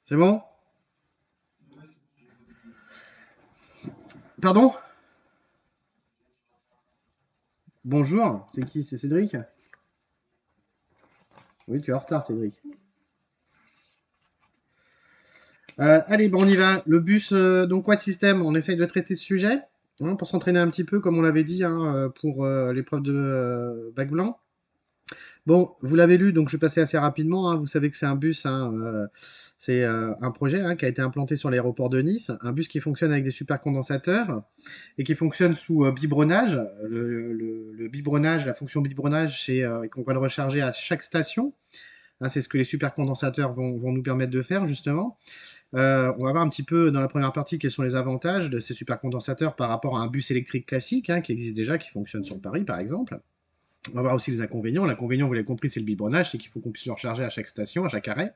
C'est bon? Pardon? Bonjour, c'est qui? C'est Cédric? Oui, tu es en retard, Cédric. Allez, bon, on y va. Le bus, donc, Watt System, on essaye de traiter ce sujet hein, pour s'entraîner un petit peu, comme on l'avait dit, hein, pour l'épreuve de bac blanc. Bon, vous l'avez lu, donc je vais passer assez rapidement. Hein. Vous savez que c'est un bus, hein, c'est un projet hein, qui a été implanté sur l'aéroport de Nice. Un bus qui fonctionne avec des supercondensateurs et qui fonctionne sous biberonnage. Le biberonnage, la fonction biberonnage, c'est qu'on va le recharger à chaque station. Hein, c'est ce que les supercondensateurs vont nous permettre de faire, justement. On va voir un petit peu dans la première partie quels sont les avantages de ces supercondensateurs par rapport à un bus électrique classique hein, qui existe déjà, qui fonctionne sur Paris, par exemple. On va voir aussi les inconvénients. L'inconvénient, vous l'avez compris, c'est le biberonnage, c'est qu'il faut qu'on puisse le recharger à chaque station, à chaque arrêt.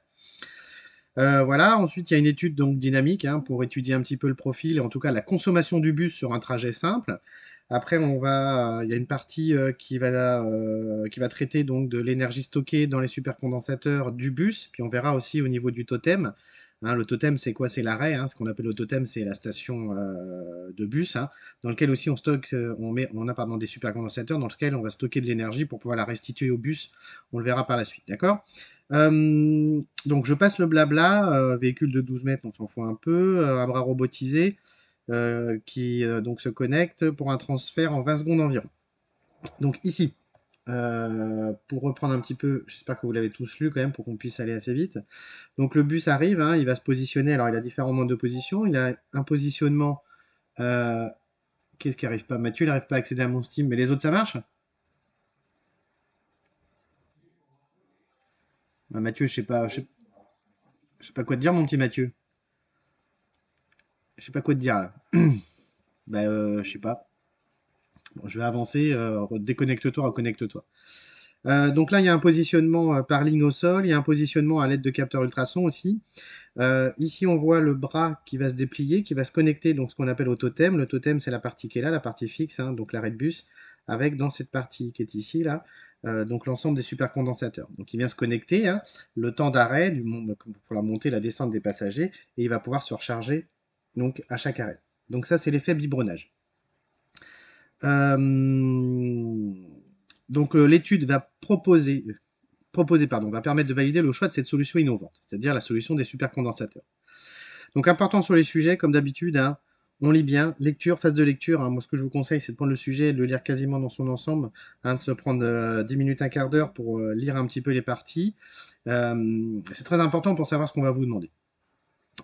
Voilà, ensuite il y a une étude donc dynamique hein, pour étudier un petit peu le profil et en tout cas la consommation du bus sur un trajet simple. Après, il y a une partie qui va traiter donc de l'énergie stockée dans les supercondensateurs du bus. Puis on verra aussi au niveau du totem. Hein, le totem, c'est quoi? C'est l'arrêt. Hein, ce qu'on appelle le totem, c'est la station de bus, hein, dans lequel aussi on stocke, on a pardon, des supercondensateurs dans lequel on va stocker de l'énergie pour pouvoir la restituer au bus. On le verra par la suite, d'accord? Donc je passe le blabla, véhicule de 12 mètres, on s'en fout un peu, un bras robotisé qui donc se connecte pour un transfert en 20 secondes environ. Donc ici, pour reprendre un petit peu, j'espère que vous l'avez tous lu quand même pour qu'on puisse aller assez vite. Donc le bus arrive, hein, il va se positionner, alors il a différents modes de position, il a un positionnement, euh, qu'est-ce qui arrive pas? Mathieu il n'arrive pas à accéder à mon Steam, mais les autres ça marche? Bah, Mathieu, je sais pas quoi te dire mon petit Mathieu. Je sais pas quoi te dire là. Bah je sais pas. Bon, je vais avancer, déconnecte-toi, reconnecte-toi. Donc là, il y a un positionnement par ligne au sol, il y a un positionnement à l'aide de capteurs ultrasons aussi. Ici, on voit le bras qui va se déplier, qui va se connecter, donc ce qu'on appelle au totem. Le totem, c'est la partie qui est là, la partie fixe, hein, donc l'arrêt de bus, avec dans cette partie qui est ici, là, donc l'ensemble des supercondensateurs. Donc il vient se connecter, hein, le temps d'arrêt pour la montée, la descente des passagers, et il va pouvoir se recharger donc à chaque arrêt. Donc ça, c'est l'effet biberonnage. Euh, donc l'étude va va permettre de valider le choix de cette solution innovante, c'est-à-dire la solution des supercondensateurs. Donc important sur les sujets, comme d'habitude, hein, on lit bien, lecture, phase de lecture. Hein, moi, ce que je vous conseille, c'est de prendre le sujet et de le lire quasiment dans son ensemble, hein, de se prendre 10 minutes, un quart d'heure pour lire un petit peu les parties. C'est très important pour savoir ce qu'on va vous demander.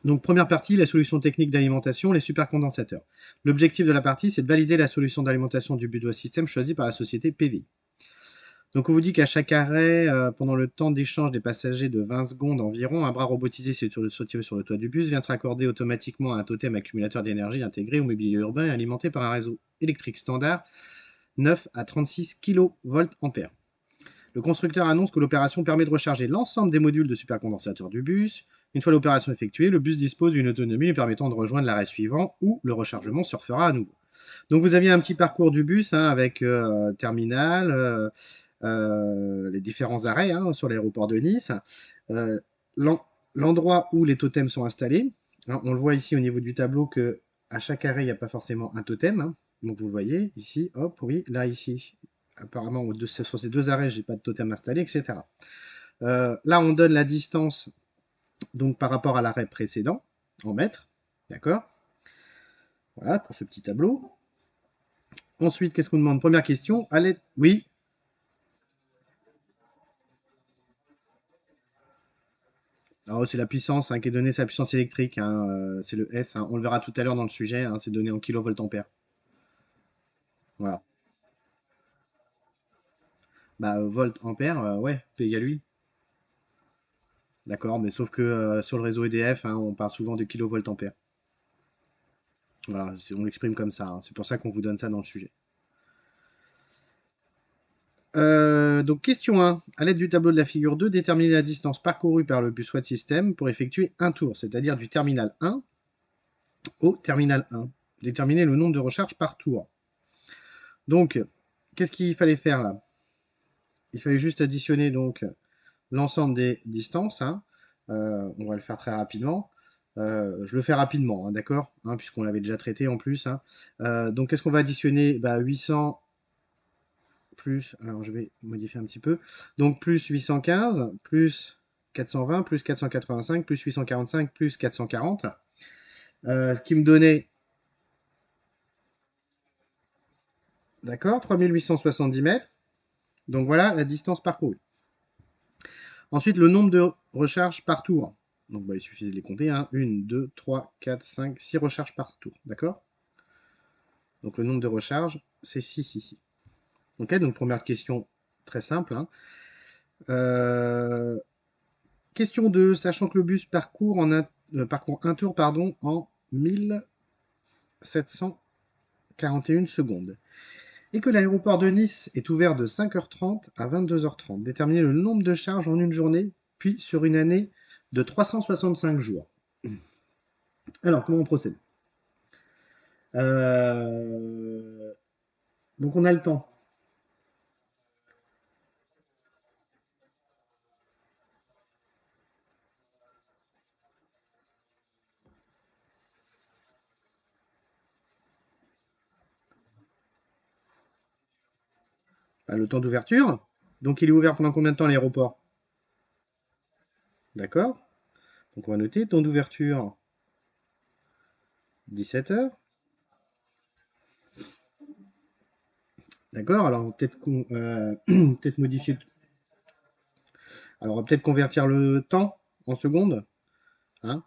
Donc première partie, la solution technique d'alimentation, les supercondensateurs. L'objectif de la partie, c'est de valider la solution d'alimentation du budget système choisi par la société PVI. Donc on vous dit qu'à chaque arrêt, pendant le temps d'échange des passagers de 20 secondes environ, un bras robotisé situé sur le toit du bus vient se raccorder automatiquement à un totem accumulateur d'énergie intégré au mobilier urbain et alimenté par un réseau électrique standard 9 à 36 kVA. Le constructeur annonce que l'opération permet de recharger l'ensemble des modules de supercondensateur du bus. Une fois l'opération effectuée, le bus dispose d'une autonomie lui permettant de rejoindre l'arrêt suivant où le rechargement se refera à nouveau. Donc vous aviez un petit parcours du bus hein, avec terminal, les différents arrêts hein, sur l'aéroport de Nice, euh, l'endroit où les totems sont installés. Hein, on le voit ici au niveau du tableau que à chaque arrêt, il n'y a pas forcément un totem. Hein. Donc vous le voyez ici, hop, oui, là ici. Apparemment, sur ces deux arrêts, j'ai pas de totem installé, etc. Là, on donne la distance donc par rapport à l'arrêt précédent en mètres, d'accord. Voilà pour ce petit tableau. Ensuite, qu'est-ce qu'on demande? Première question, à l'aide, oui. Alors, c'est la puissance hein, qui est donnée, c'est la puissance électrique, hein, c'est le S, hein, on le verra tout à l'heure dans le sujet, hein, c'est donné en kilovoltampères. Voilà. Bah, volt ampère, ouais, P égale lui. D'accord, mais sauf que sur le réseau EDF, hein, on parle souvent de kilovoltampères. Voilà, on l'exprime comme ça, hein, c'est pour ça qu'on vous donne ça dans le sujet. Donc, question 1. À l'aide du tableau de la figure 2, déterminez la distance parcourue par le bus SWAT System pour effectuer un tour, c'est-à-dire du terminal 1 au terminal 1. Déterminez le nombre de recharges par tour. Donc, qu'est-ce qu'il fallait faire là? Il fallait juste additionner donc l'ensemble des distances. Hein. On va le faire très rapidement. Je le fais rapidement, hein, d'accord, hein, puisqu'on l'avait déjà traité en plus, hein. Donc, qu'est-ce qu'on va additionner? Bah, 800 plus, alors je vais modifier un petit peu, donc plus 815, plus 420, plus 485, plus 845, plus 440, ce qui me donnait, d'accord, 3870 mètres. Donc voilà la distance parcourue. Ensuite, le nombre de recharges par tour. Donc bah, il suffit de les compter, hein. 1, 2, 3, 4, 5, 6 recharges par tour, d'accord. Donc le nombre de recharges, c'est 6 ici. Ok, donc première question très simple, hein. Euh, Question 2, sachant que le bus parcourt un tour pardon, en 1741 secondes et que l'aéroport de Nice est ouvert de 5h30 à 22h30, déterminez le nombre de charges en une journée, puis sur une année de 365 jours. Alors, comment on procède? Euh, Donc, on a le temps. Le temps d'ouverture. Donc, il est ouvert pendant combien de temps l'aéroport? D'accord. Donc, on va noter temps d'ouverture 17h. D'accord. Alors, peut-être peut modifier. Alors, on va peut-être convertir le temps en secondes, hein.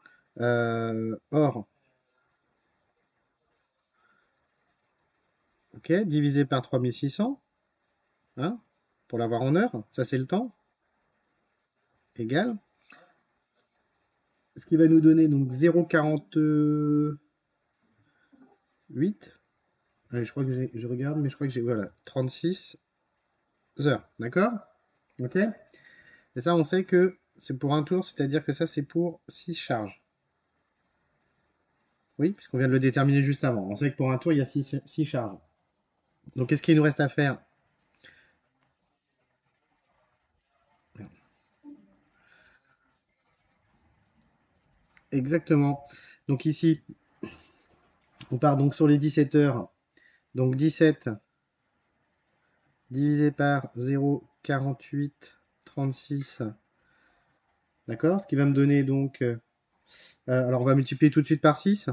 Or, ok, divisé par 3600, hein, pour l'avoir en heures, ça c'est le temps, égal. Ce qui va nous donner donc 0,48. Allez, je crois que je regarde, mais je crois que j'ai, voilà, 36 heures, d'accord? Ok? Et ça, on sait que c'est pour un tour, c'est-à-dire que ça, c'est pour 6 charges. Oui, puisqu'on vient de le déterminer juste avant. On sait que pour un tour, il y a 6 charges. Donc, qu'est-ce qu'il nous reste à faire? Exactement. Donc ici, on part donc sur les 17 heures. Donc 17 divisé par 0,4836. D'accord? Ce qui va me donner donc. Alors on va multiplier tout de suite par 6,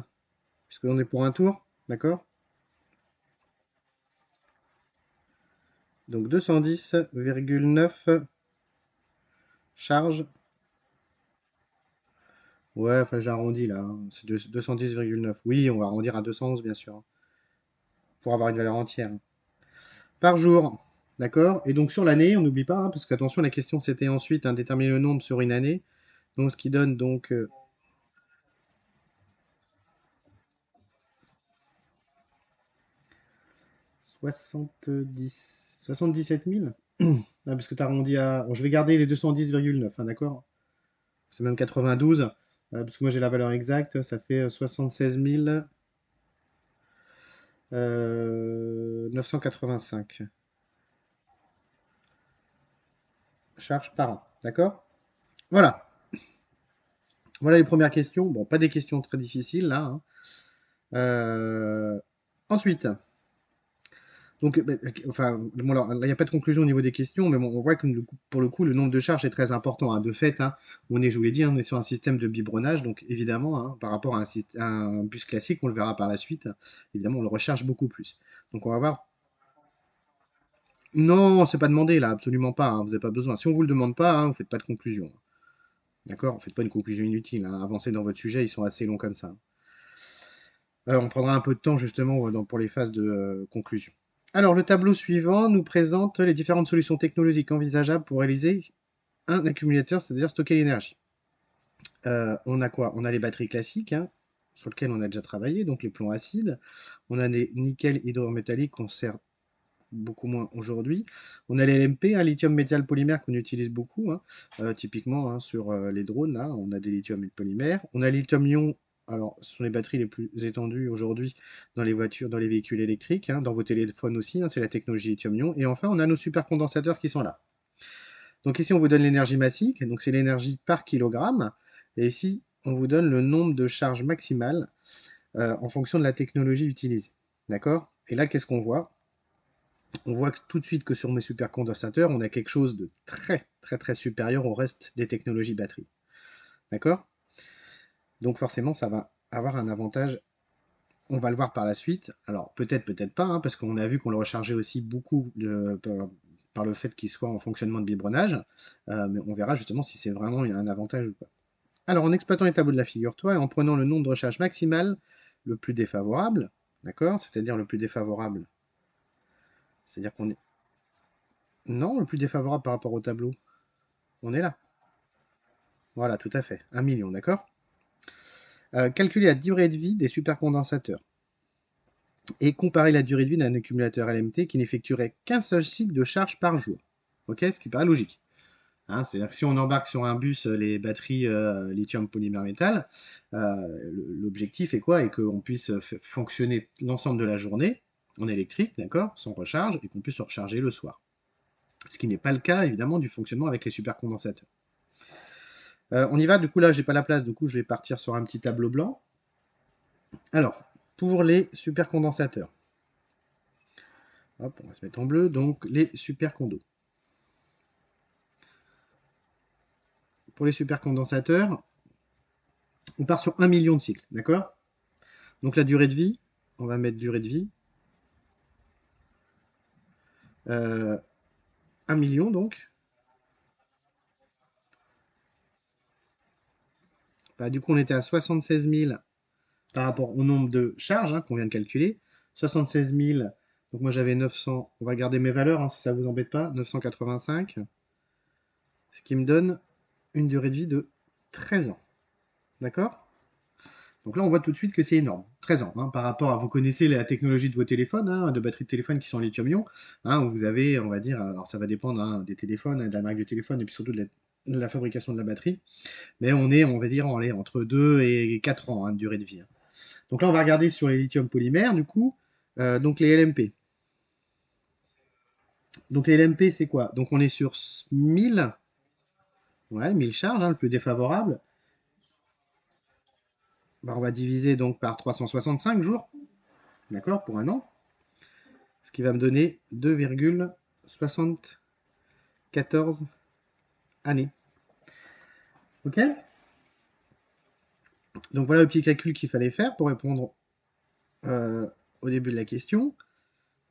puisqu'on est pour un tour. D'accord? Donc 210,9 charges. Ouais, enfin j'ai arrondi là, hein. C'est 210,9. Oui, on va arrondir à 211 bien sûr, hein, pour avoir une valeur entière, hein. Par jour. D'accord? Et donc sur l'année, on n'oublie pas, hein, parce qu'attention, la question c'était ensuite, hein, déterminer le nombre sur une année. Donc ce qui donne donc 77 000. Ah, parce que tu as arrondi à. Bon, je vais garder les 210,9, hein, d'accord? C'est même 92, parce que moi j'ai la valeur exacte, ça fait 76 985 charges par an, d'accord? Voilà, voilà les premières questions. Bon, pas des questions très difficiles là, hein. Euh, Ensuite, donc, enfin, bon, alors, là, il n'y a pas de conclusion au niveau des questions, mais bon, on voit que pour le coup, le nombre de charges est très important, hein. De fait, hein, je vous l'ai dit, hein, on est sur un système de biberonnage, donc évidemment, hein, par rapport à un bus classique, on le verra par la suite, évidemment, on le recharge beaucoup plus. Donc, on va voir. Non, c'est pas demandé là, absolument pas, hein, vous n'avez pas besoin. Si on vous le demande pas, hein, vous faites pas de conclusion. D'accord? Vous faites pas une conclusion inutile, hein. Avancez dans votre sujet, ils sont assez longs comme ça. On prendra un peu de temps justement pour les phases de conclusion. Alors, le tableau suivant nous présente les différentes solutions technologiques envisageables pour réaliser un accumulateur, c'est-à-dire stocker l'énergie. On a quoi? On a les batteries classiques, hein, sur lesquelles on a déjà travaillé, donc les plombs acides. On a les nickel hydrométalliques qu'on sert beaucoup moins aujourd'hui. On a les LMP, un lithium métal polymère qu'on utilise beaucoup, hein, typiquement, hein, sur les drones, là, on a des lithium polymères. On a lithium-ion, alors ce sont les batteries les plus étendues aujourd'hui dans les voitures, dans les véhicules électriques, hein, dans vos téléphones aussi, hein, c'est la technologie lithium-ion. Et enfin, on a nos supercondensateurs qui sont là. Donc ici, on vous donne l'énergie massique, donc c'est l'énergie par kilogramme. Et ici, on vous donne le nombre de charges maximales en fonction de la technologie utilisée. D'accord? Et là, qu'est-ce qu'on voit? On voit tout de suite que sur mes supercondensateurs, on a quelque chose de très, très, très supérieur au reste des technologies batterie. D'accord? Donc forcément, ça va avoir un avantage. On va le voir par la suite. Alors peut-être, peut-être pas, hein, parce qu'on a vu qu'on le rechargeait aussi beaucoup par le fait qu'il soit en fonctionnement de biberonnage. Mais on verra justement si c'est vraiment un avantage ou pas. Alors en exploitant les tableaux de la figure-toi et en prenant le nombre de recharge maximal le plus défavorable, d'accord? C'est-à-dire le plus défavorable. C'est-à-dire qu'on est... Non, le plus défavorable par rapport au tableau. On est là. Voilà, tout à fait. 1 million, d'accord? Calculer la durée de vie des supercondensateurs et comparer la durée de vie d'un accumulateur LMT qui n'effectuerait qu'un seul cycle de charge par jour. Ok, ce qui paraît logique. Hein, c'est-à-dire que si on embarque sur un bus les batteries lithium polymère métal, l'objectif est quoi? Et qu'on puisse fonctionner l'ensemble de la journée en électrique, d'accord, sans recharge, et qu'on puisse se recharger le soir. Ce qui n'est pas le cas évidemment du fonctionnement avec les supercondensateurs. On y va, du coup là j'ai pas la place, du coup je vais partir sur un petit tableau blanc. Alors, pour les supercondensateurs, hop, on va se mettre en bleu, donc les supercondos. Pour les supercondensateurs, on part sur 1 million de cycles, d'accord? Donc la durée de vie, on va mettre durée de vie, 1 million donc. Bah, du coup on était à 76 000 par rapport au nombre de charges hein, qu'on vient de calculer. 76 000, donc moi j'avais 900, on va garder mes valeurs hein, si ça vous embête pas, 985, ce qui me donne une durée de vie de 13 ans. D'accord? Donc là, on voit tout de suite que c'est énorme. 13 ans, hein, par rapport à, vous connaissez la technologie de vos téléphones, hein, de batteries de téléphone qui sont en lithium-ion, hein, où vous avez, on va dire, alors ça va dépendre hein, des téléphones, hein, de la marque du téléphone, et puis surtout de la fabrication de la batterie, mais on est, on va dire, entre 2 et 4 ans hein, de durée de vie. Hein. Donc là, on va regarder sur les lithium polymères, du coup, donc les LMP. Donc les LMP, c'est quoi? Donc on est sur 1000, ouais, 1000 charges, hein, le plus défavorable. Bah, on va diviser donc par 365 jours, d'accord, pour un an. Ce qui va me donner 2,74 années. Ok? Donc voilà le petit calcul qu'il fallait faire pour répondre euh, au début de la question.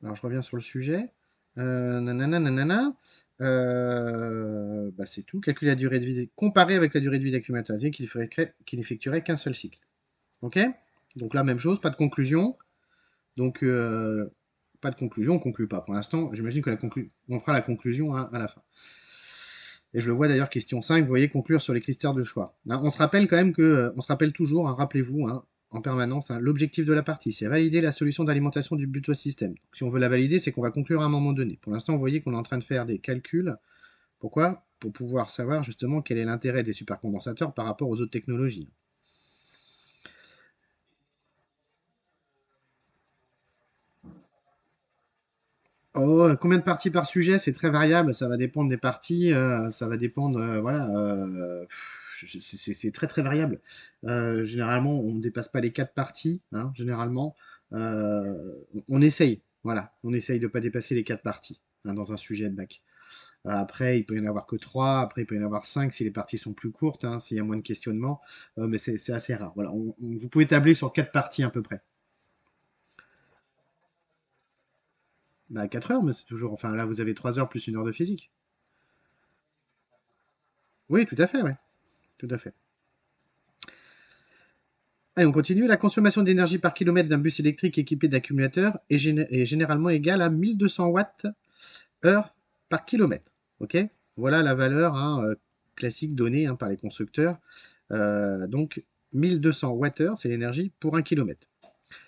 Alors je reviens sur le sujet. Nanana, nanana. Bah, c'est tout. Calculer la durée de vie, comparé avec la durée de vie d'accumulateur qui n'effectuerait qu'un seul cycle. Ok? Donc là, même chose, pas de conclusion. Donc, pas de conclusion, on ne conclut pas pour l'instant. J'imagine que on fera la conclusion hein, à la fin. Et je le vois d'ailleurs, question 5, vous voyez, conclure sur les critères de choix. Hein, on se rappelle quand même que, on se rappelle toujours, hein, rappelez-vous, hein, en permanence, hein, l'objectif de la partie, c'est valider la solution d'alimentation du buto-système. Si on veut la valider, c'est qu'on va conclure à un moment donné. Pour l'instant, vous voyez qu'on est en train de faire des calculs. Pourquoi? Pour pouvoir savoir justement quel est l'intérêt des supercondensateurs par rapport aux autres technologies. Oh, combien de parties par sujet? C'est très variable, ça va dépendre des parties, ça va dépendre, voilà, c'est très très variable. Généralement, on ne dépasse pas les 4 parties, hein, généralement. On essaye, voilà, on essaye de ne pas dépasser les 4 parties hein, dans un sujet de bac. Après, il peut y en avoir que 3, après il peut y en avoir 5 si les parties sont plus courtes, hein, s'il y a moins de questionnements, mais c'est assez rare. Voilà, vous pouvez tabler sur 4 parties à peu près. Bah, 4 heures, mais c'est toujours, enfin là vous avez 3 heures plus 1 heure de physique. Oui, tout à fait, oui. Tout à fait. Allez, on continue. La consommation d'énergie par kilomètre d'un bus électrique équipé d'accumulateurs est généralement égale à 1200 watts heure par kilomètre. Ok. Voilà la valeur hein, classique donnée hein, par les constructeurs. Donc 1200 Wh, c'est l'énergie pour 1 km.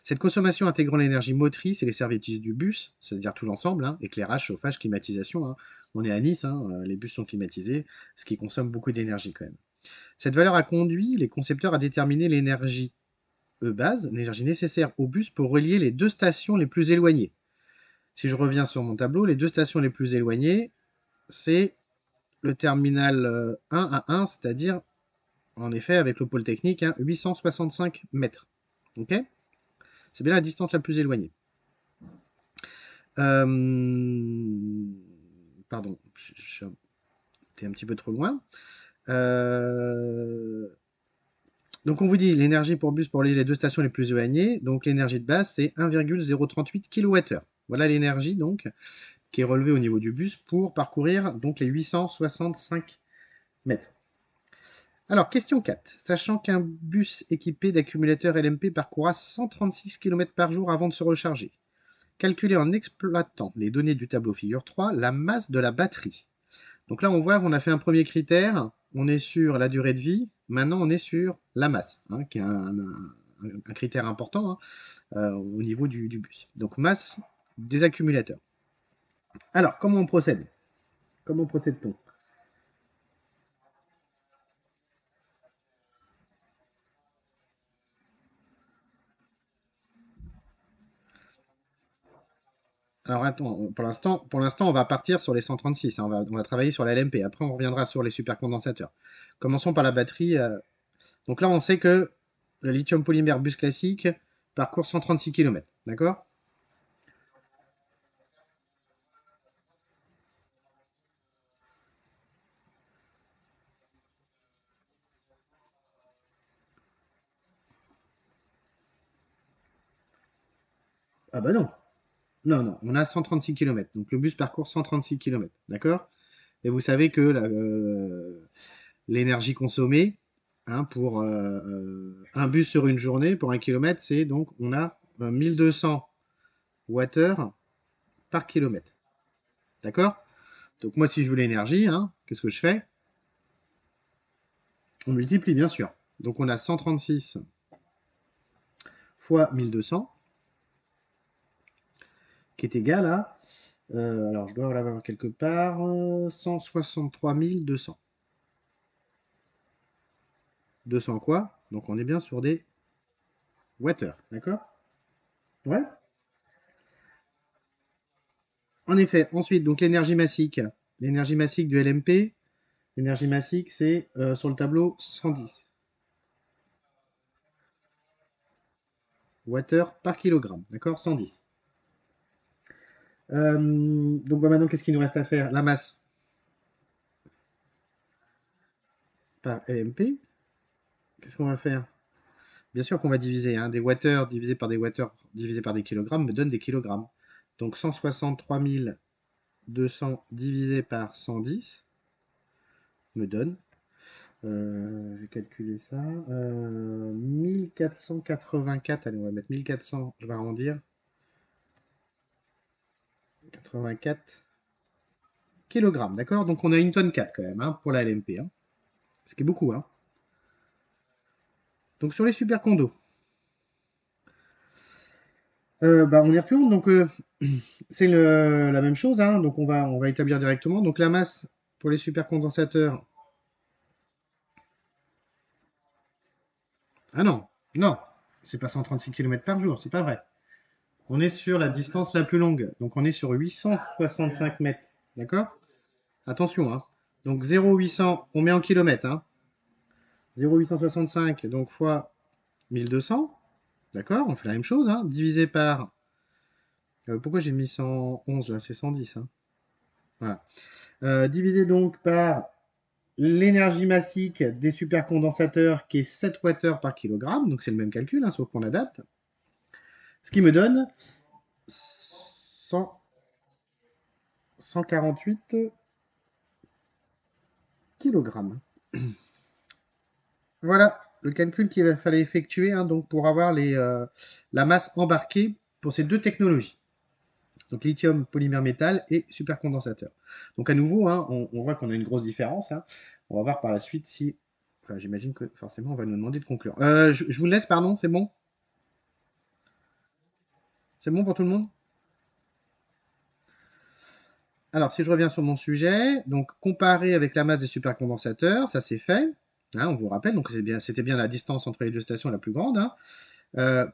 Cette consommation intégrant l'énergie motrice et les servitudes du bus, c'est-à-dire tout l'ensemble, hein, éclairage, chauffage, climatisation. Hein. On est à Nice, hein, les bus sont climatisés, ce qui consomme beaucoup d'énergie quand même. Cette valeur a conduit les concepteurs à déterminer l'énergie E-base, l'énergie nécessaire au bus pour relier les deux stations les plus éloignées. Si je reviens sur mon tableau, les deux stations les plus éloignées, c'est le terminal 1 à 1, c'est-à-dire, en effet, avec le pôle technique, hein, 865 mètres. Ok? C'est bien la distance la plus éloignée. Pardon, je suis un petit peu trop loin. Donc on vous dit l'énergie pour bus pour les deux stations les plus éloignées. Donc l'énergie de base, c'est 1,038 kWh. Voilà l'énergie donc qui est relevée au niveau du bus pour parcourir donc les 865 mètres. Alors, question 4. Sachant qu'un bus équipé d'accumulateurs LMP parcourra 136 km par jour avant de se recharger, calculez en exploitant les données du tableau figure 3 la masse de la batterie. Donc là, on voit qu'on a fait un premier critère, on est sur la durée de vie, maintenant on est sur la masse, hein, qui est un critère important, hein, au niveau du bus. Donc masse des accumulateurs. Alors, comment on procède? Comment procède-t-on? Alors attends, pour l'instant, on va partir sur les 136, hein, on va travailler sur la LMP. Après, on reviendra sur les supercondensateurs. Commençons par la batterie. Donc là, on sait que le lithium polymère bus classique parcourt 136 km. D'accord? Ah bah non. Non, non, on a 136 km. Donc le bus parcourt 136 km. D'accord? Et vous savez que l'énergie consommée, hein, pour un bus sur une journée, pour un kilomètre, c'est donc on a 1200 Wh par kilomètre. D'accord? Donc moi, si je veux l'énergie, hein, qu'est-ce que je fais? On multiplie, bien sûr. Donc on a 136 fois 1200, qui est égal à, alors je dois l'avoir quelque part, 163 200. 200 quoi? Donc on est bien sur des watts, d'accord? Ouais. En effet, ensuite, donc l'énergie massique. L'énergie massique du LMP, l'énergie massique, c'est sur le tableau 110 Wh par kilogramme, d'accord? 110. Donc bah, maintenant, qu'est-ce qu'il nous reste à faire? La masse par LMP. Qu'est-ce qu'on va faire? Bien sûr qu'on va diviser, hein, des watts divisé par des watts divisé par des kilogrammes me donne des kilogrammes. Donc 163 200 divisé par 110 me donne, je vais calculer ça, 1484, allez on va mettre 1400, je vais arrondir, 84 kilogrammes, d'accord? Donc on a une tonne 4 quand même, hein, pour la LMP, hein, ce qui est beaucoup, hein. Donc sur les super condos, bah, on y retourne, donc c'est la même chose, hein, donc on va établir directement. Donc la masse pour les supercondensateurs, ah non, non, c'est pas 136 km par jour, c'est pas vrai. On est sur la distance la plus longue, donc on est sur 865 mètres, d'accord? Attention, hein. Donc 0,800, on met en kilomètres, hein. 0,865, donc fois 1200, d'accord? On fait la même chose, hein, divisé par... pourquoi j'ai mis 111 là? C'est 110, hein. Voilà. Divisé donc par l'énergie massique des supercondensateurs qui est 7 Wh par kilogramme, donc c'est le même calcul, hein, sauf qu'on adapte. Ce qui me donne 100, 148 kilogrammes. Voilà le calcul qu'il fallait effectuer, hein, donc pour avoir la masse embarquée pour ces deux technologies. Donc lithium, polymère métal et supercondensateur. Donc à nouveau, hein, on voit qu'on a une grosse différence, hein. On va voir par la suite si... Enfin, j'imagine que forcément on va nous demander de conclure. Je vous laisse, pardon, c'est bon? C'est bon pour tout le monde? Alors, si je reviens sur mon sujet, donc comparer avec la masse des supercondensateurs, ça c'est fait, hein, on vous rappelle, donc c'était bien la distance entre les deux stations la plus grande, hein.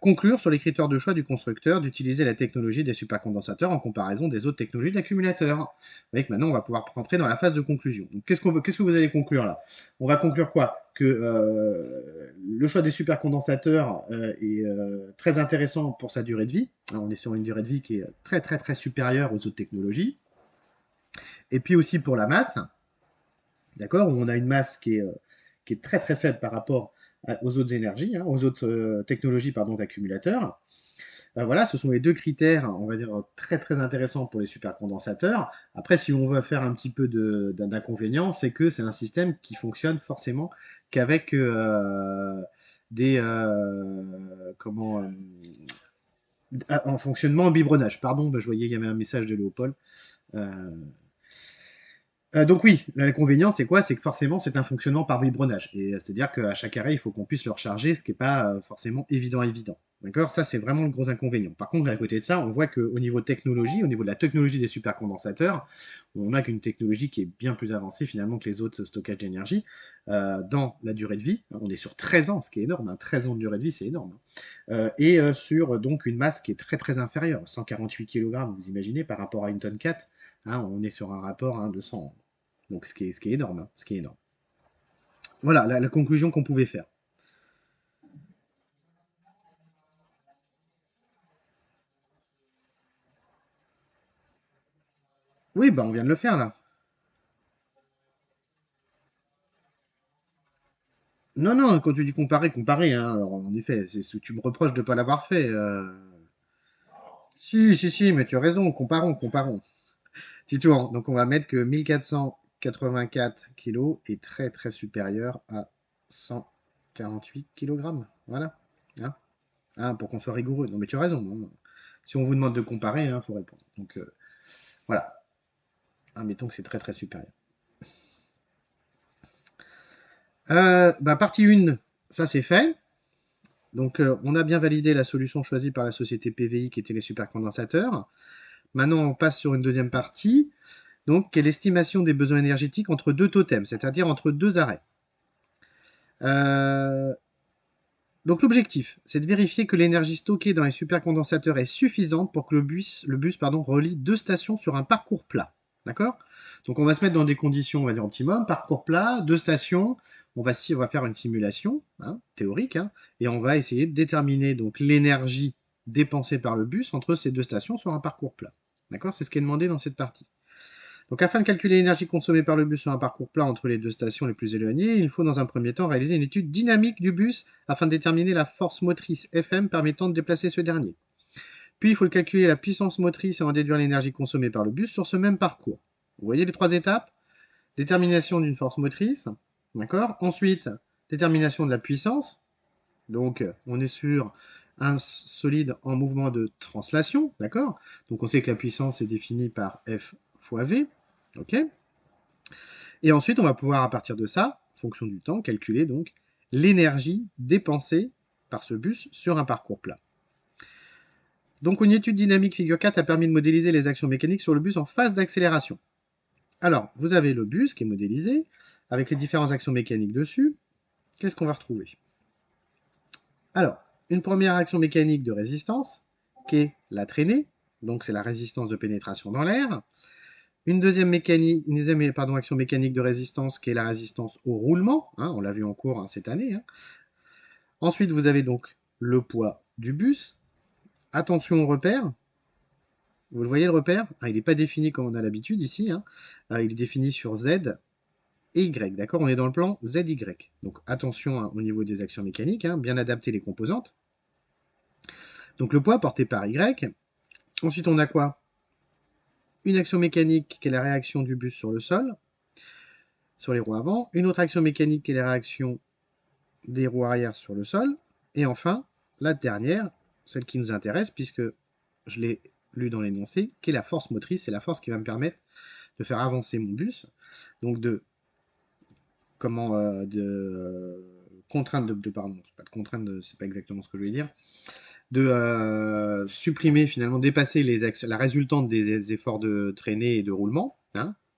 Conclure sur les critères de choix du constructeur d'utiliser la technologie des supercondensateurs en comparaison des autres technologies d'accumulateurs. Vous voyez que maintenant, on va pouvoir rentrer dans la phase de conclusion. Qu'est-ce que vous allez conclure là? On va conclure quoi? Que le choix des supercondensateurs est très intéressant pour sa durée de vie. On est sur une durée de vie qui est très très très supérieure aux autres technologies. Et puis aussi pour la masse, d'accord? On a une masse qui est très très faible par rapport aux autres énergies, hein, aux autres technologies pardon, d'accumulateurs. Voilà, ce sont les deux critères, on va dire, très très intéressants pour les supercondensateurs. Après, si on veut faire un petit peu d'inconvénient, c'est que c'est un système qui fonctionne forcément qu'avec des comment en fonctionnement en biberonnage. Pardon, je voyais qu'il y avait un message de Léopold. Euh, donc oui, l'inconvénient c'est quoi? C'est que forcément c'est un fonctionnement par biberonnage. Et c'est-à-dire qu'à chaque arrêt, il faut qu'on puisse le recharger, ce qui n'est pas forcément évident. D'accord? Ça c'est vraiment le gros inconvénient. Par contre, à côté de ça, on voit qu'au niveau technologie, au niveau de la technologie des supercondensateurs, on a qu'une technologie qui est bien plus avancée finalement que les autres stockages d'énergie dans la durée de vie. On est sur 13 ans, ce qui est énorme. Hein. 13 ans de durée de vie, c'est énorme. Et sur donc une masse qui est très très inférieure, 148 kg, vous imaginez, par rapport à une tonne 4. Hein, on est sur un rapport de 100. Donc ce qui est énorme, hein, ce qui est énorme. Voilà la conclusion qu'on pouvait faire. Oui, bah on vient de le faire là. Non, non, quand tu dis comparer, comparer, hein. Alors en effet, c'est ce que tu me reproches de ne pas l'avoir fait. Si, si, si, mais tu as raison, comparons, comparons. Titouan, donc on va mettre que 1484 kilos est très très supérieur à 148 kilogrammes. Voilà. Hein. Hein, pour qu'on soit rigoureux. Non mais tu as raison. Hein. Si on vous demande de comparer, il faut répondre. Donc voilà. Mettons que c'est très très supérieur. Partie 1, ça c'est fait. Donc on a bien validé la solution choisie par la société PVI qui était les supercondensateurs. Maintenant on passe sur une deuxième partie, donc qui est l'estimation des besoins énergétiques entre deux totems, c'est-à-dire entre deux arrêts. Euh, donc l'objectif, c'est de vérifier que l'énergie stockée dans les supercondensateurs est suffisante pour que le bus relie deux stations sur un parcours plat. D'accord? Donc on va se mettre dans des conditions, on va dire optimum, parcours plat, deux stations. On va faire une simulation théorique, et on va essayer de déterminer donc l'énergie dépensée par le bus entre ces deux stations sur un parcours plat. D'accord? C'est ce qui est demandé dans cette partie. Donc afin de calculer l'énergie consommée par le bus sur un parcours plat entre les deux stations les plus éloignées, il faut dans un premier temps réaliser une étude dynamique du bus afin de déterminer la force motrice Fm permettant de déplacer ce dernier. Puis il faut calculer la puissance motrice et en déduire l'énergie consommée par le bus sur ce même parcours. Vous voyez les trois étapes? Détermination d'une force motrice, d'accord? Ensuite, détermination de la puissance. Donc on est sur un solide en mouvement de translation, d'accord? Donc on sait que la puissance est définie par F fois V, ok? Et ensuite, on va pouvoir, à partir de ça, en fonction du temps, calculer donc l'énergie dépensée par ce bus sur un parcours plat. Donc une étude dynamique figure 4 a permis de modéliser les actions mécaniques sur le bus en phase d'accélération. Alors, vous avez le bus qui est modélisé, avec les différentes actions mécaniques dessus. Qu'est-ce qu'on va retrouver? Alors, une première action mécanique de résistance, qui est la traînée, donc c'est la résistance de pénétration dans l'air. Une deuxième action mécanique de résistance qui est la résistance au roulement, on l'a vu en cours cette année. Ensuite, vous avez donc le poids du bus. Attention au repère. Vous le voyez le repère? Il n'est pas défini comme on a l'habitude ici. Il est défini sur Z et Y. D'accord? On est dans le plan ZY. Donc attention au niveau des actions mécaniques, bien adapter les composantes. Donc le poids porté par Y. Ensuite, on a quoi? Une action mécanique qui est la réaction du bus sur le sol, sur les roues avant. Une autre action mécanique qui est la réaction des roues arrière sur le sol. Et enfin, la dernière, celle qui nous intéresse, puisque je l'ai lu dans l'énoncé, qui est la force motrice. C'est la force qui va me permettre de faire avancer mon bus. Donc de contrainte pardon, pas de contrainte, c'est pas exactement ce que je voulais dire, de supprimer finalement, dépasser la résultante des efforts de traînée et de roulement,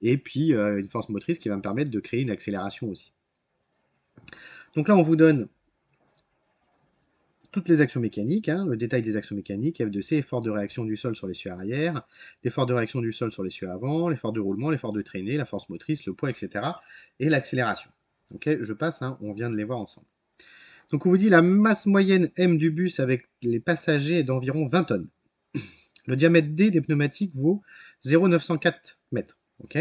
et puis une force motrice qui va me permettre de créer une accélération aussi. Donc là, on vous donne toutes les actions mécaniques, hein, le détail des actions mécaniques, F de C, effort de réaction du sol sur l'essieu arrière, l'effort de réaction du sol sur l'essieu avant, l'effort de roulement, l'effort de traînée, la force motrice, le poids, etc. et l'accélération. Ok, je passe, hein, on vient de les voir ensemble. Donc on vous dit la masse moyenne M du bus avec les passagers est d'environ 20 tonnes. Le diamètre D des pneumatiques vaut 0,904 mètres. Ok.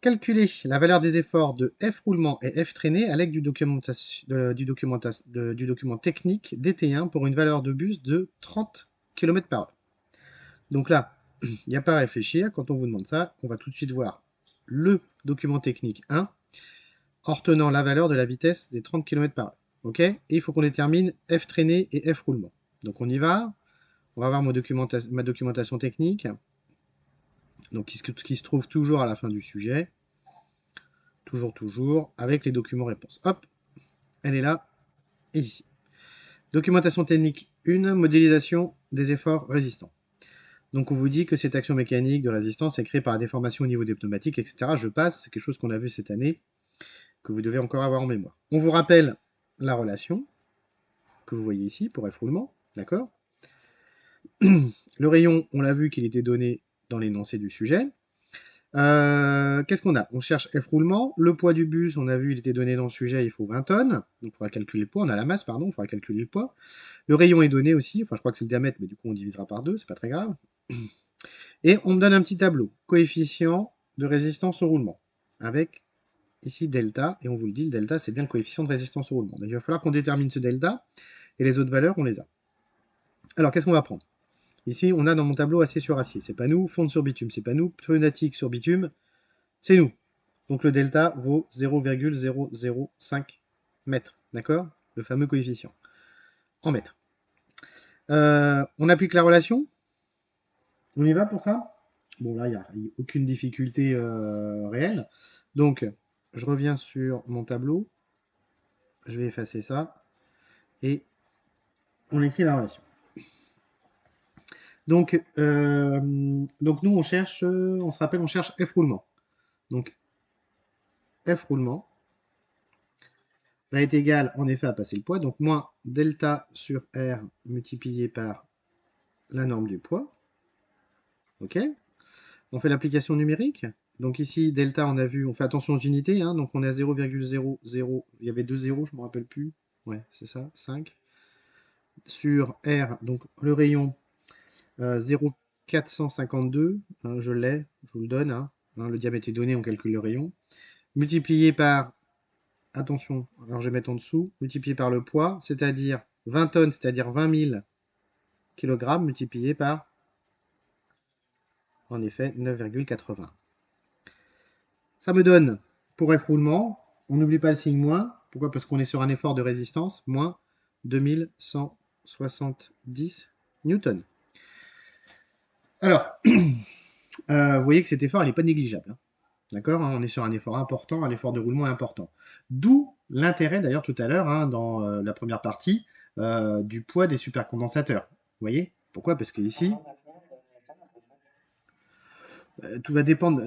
Calculer la valeur des efforts de F roulement et F traînée à l'aide du document technique DT1 pour une valeur de bus de 30 km/h. Donc là, il n'y a pas à réfléchir. Quand on vous demande ça, on va tout de suite voir le document technique 1 en retenant la valeur de la vitesse des 30 km/h. Ok. Et il faut qu'on détermine F traînée et F roulement. Donc on y va. On va voir ma documentation technique. Donc qui se trouve toujours à la fin du sujet. Toujours, avec les documents réponses. Hop, elle est là et ici. Documentation technique 1, modélisation des efforts résistants. Donc on vous dit que cette action mécanique de résistance est créée par la déformation au niveau des pneumatiques, etc. Je passe, c'est quelque chose qu'on a vu cette année, que vous devez encore avoir en mémoire. On vous rappelle la relation que vous voyez ici pour F roulement, d'accord. Le rayon, on l'a vu qu'il était donné dans l'énoncé du sujet. Qu'est-ce qu'on a? On cherche F roulement. Le poids du bus, on a vu, il était donné dans le sujet, il faut 20 tonnes. Donc, il faudra calculer le poids. On a la masse, pardon, il faudra calculer le poids. Le rayon est donné aussi. Enfin, je crois que c'est le diamètre, mais du coup, on divisera par 2, c'est pas très grave. Et on me donne un petit tableau. Coefficient de résistance au roulement. Avec ici delta. Et on vous le dit, le delta, c'est bien le coefficient de résistance au roulement. Donc, il va falloir qu'on détermine ce delta. Et les autres valeurs, on les a. Alors, qu'est-ce qu'on va prendre? Ici, on a dans mon tableau acier sur acier. C'est pas nous. Fonte sur bitume, c'est pas nous. Pneumatique sur bitume, c'est nous. Donc le delta vaut 0,005 mètres, d'accord? Le fameux coefficient, en mètres. On applique la relation. On y va pour ça? Bon, là, il n'y a aucune difficulté réelle. Donc, je reviens sur mon tableau. Je vais effacer ça. Et on écrit la relation. Donc nous, on cherche, on se rappelle, on cherche F roulement. Donc, F roulement va être égal, en effet, à passer le poids. Donc, moins delta sur R multiplié par la norme du poids. Ok. On fait l'application numérique. Donc ici, delta, on a vu, on fait attention aux unités. Hein, donc on est à 0,00. Il y avait 2 zéros, je ne me rappelle plus. Ouais, c'est ça, 5. Sur R, donc le rayon 0,452. Hein, je l'ai, je vous le donne. Hein, le diamètre est donné, on calcule le rayon. Multiplié par, attention, alors je vais mettre en dessous, multiplié par le poids, c'est-à-dire 20 tonnes, c'est-à-dire 20 000 kg, multiplié par, en effet, 9,80. Ça me donne, pour F roulement, on n'oublie pas le signe moins. Pourquoi? Parce qu'on est sur un effort de résistance, moins 2170 newtons. Alors, vous voyez que cet effort, il n'est pas négligeable. Hein. D'accord? On est sur un effort important, un effort de roulement important. D'où l'intérêt, d'ailleurs, tout à l'heure, hein, dans la première partie, du poids des supercondensateurs. Vous voyez? Pourquoi? Parce que ici, tout va dépendre.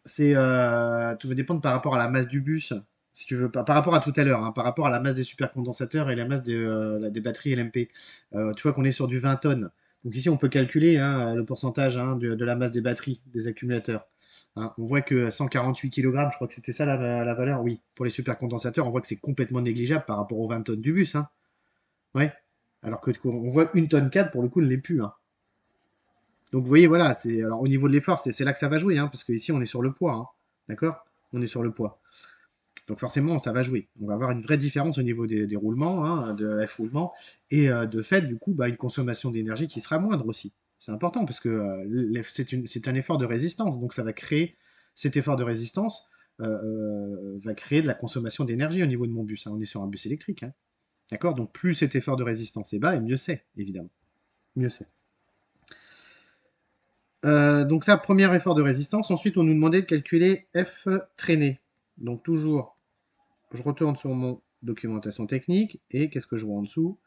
Tout va dépendre par rapport à la masse du bus, si tu veux, par rapport à tout à l'heure, hein, par rapport à la masse des supercondensateurs et la masse des batteries LMP. Tu vois qu'on est sur du 20 tonnes. Donc ici, on peut calculer hein, le pourcentage hein, de la masse des batteries, des accumulateurs. Hein, on voit que 148 kg, je crois que c'était ça la valeur, oui. Pour les supercondensateurs, on voit que c'est complètement négligeable par rapport aux 20 tonnes du bus. Hein. Ouais. Alors que on voit une tonne 4, pour le coup, ne l'est plus. Hein. Donc vous voyez, voilà, alors au niveau de l'effort, c'est là que ça va jouer, hein, parce qu'ici on est sur le poids, hein, d'accord? On est sur le poids. Donc forcément, ça va jouer. On va avoir une vraie différence au niveau des roulements, hein, de F roulement, et de fait, du coup, bah, une consommation d'énergie qui sera moindre aussi. C'est important parce que c'est un effort de résistance, donc ça va créer, cet effort de résistance va créer de la consommation d'énergie au niveau de mon bus. Hein. On est sur un bus électrique, hein, d'accord? Donc plus cet effort de résistance est bas, et mieux c'est, évidemment. Mieux c'est. Donc ça, premier effort de résistance. Ensuite, on nous demandait de calculer F traîné. Donc toujours, je retourne sur mon documentation technique et qu'est-ce que je vois en dessous?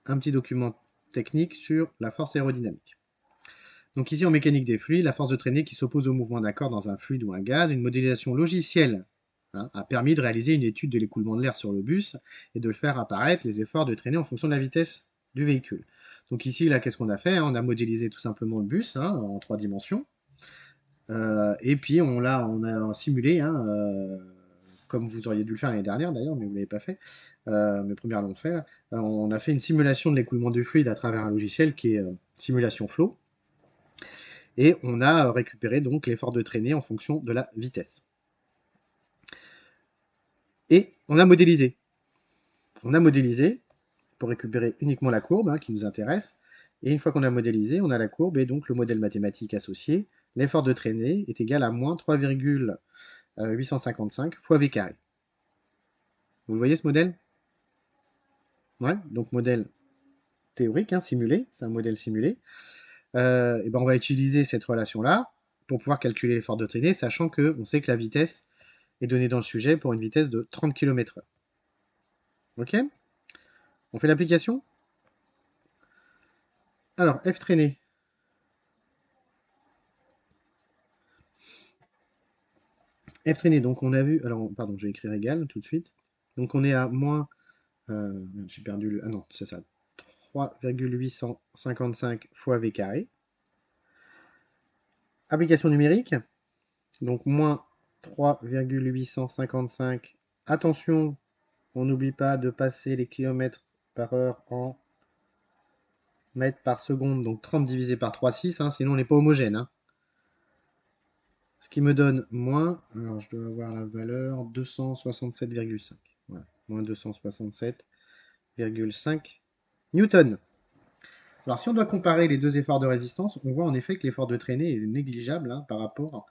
Un petit document technique sur la force aérodynamique. Donc ici, en mécanique des fluides, la force de traînée qui s'oppose au mouvement d'accord dans un fluide ou un gaz, une modélisation logicielle hein, a permis de réaliser une étude de l'écoulement de l'air sur le bus et de faire apparaître les efforts de traînée en fonction de la vitesse du véhicule. Donc ici, là, qu'est-ce qu'on a fait? On a modélisé tout simplement le bus, hein, en 3 dimensions. Et puis on a simulé, hein, comme vous auriez dû le faire l'année dernière d'ailleurs, mais vous ne l'avez pas fait. Mes premières l'ont fait. Là. On a fait une simulation de l'écoulement du fluide à travers un logiciel qui est Simulation Flow. Et on a récupéré donc l'effort de traînée en fonction de la vitesse. Et on a modélisé. On a modélisé pour récupérer uniquement la courbe, hein, qui nous intéresse. Et une fois qu'on a modélisé, on a la courbe et donc le modèle mathématique associé. L'effort de traînée est égal à moins 3,855 fois v carré. Vous le voyez ce modèle? Ouais, donc modèle théorique, hein, simulé, c'est un modèle simulé. Et ben on va utiliser cette relation-là pour pouvoir calculer l'effort de traînée, sachant qu'on sait que la vitesse est donnée dans le sujet pour une vitesse de 30 km/h. Ok? On fait l'application? Alors, F traînée. F traînée, donc on a vu. Alors, pardon, je vais écrire égal tout de suite. Donc on est à moins. J'ai perdu le. Ah non, c'est ça. 3,855 fois v carré. Application numérique. Donc moins 3,855. Attention, on n'oublie pas de passer les kilomètres par heure en mètres par seconde. Donc 30 divisé par 3,6, hein, sinon on n'est pas homogène. Hein. Ce qui me donne moins, alors je dois avoir la valeur 267,5. Voilà, moins 267,5 newtons. Alors si on doit comparer les deux efforts de résistance, on voit en effet que l'effort de traînée est négligeable, hein, par rapport,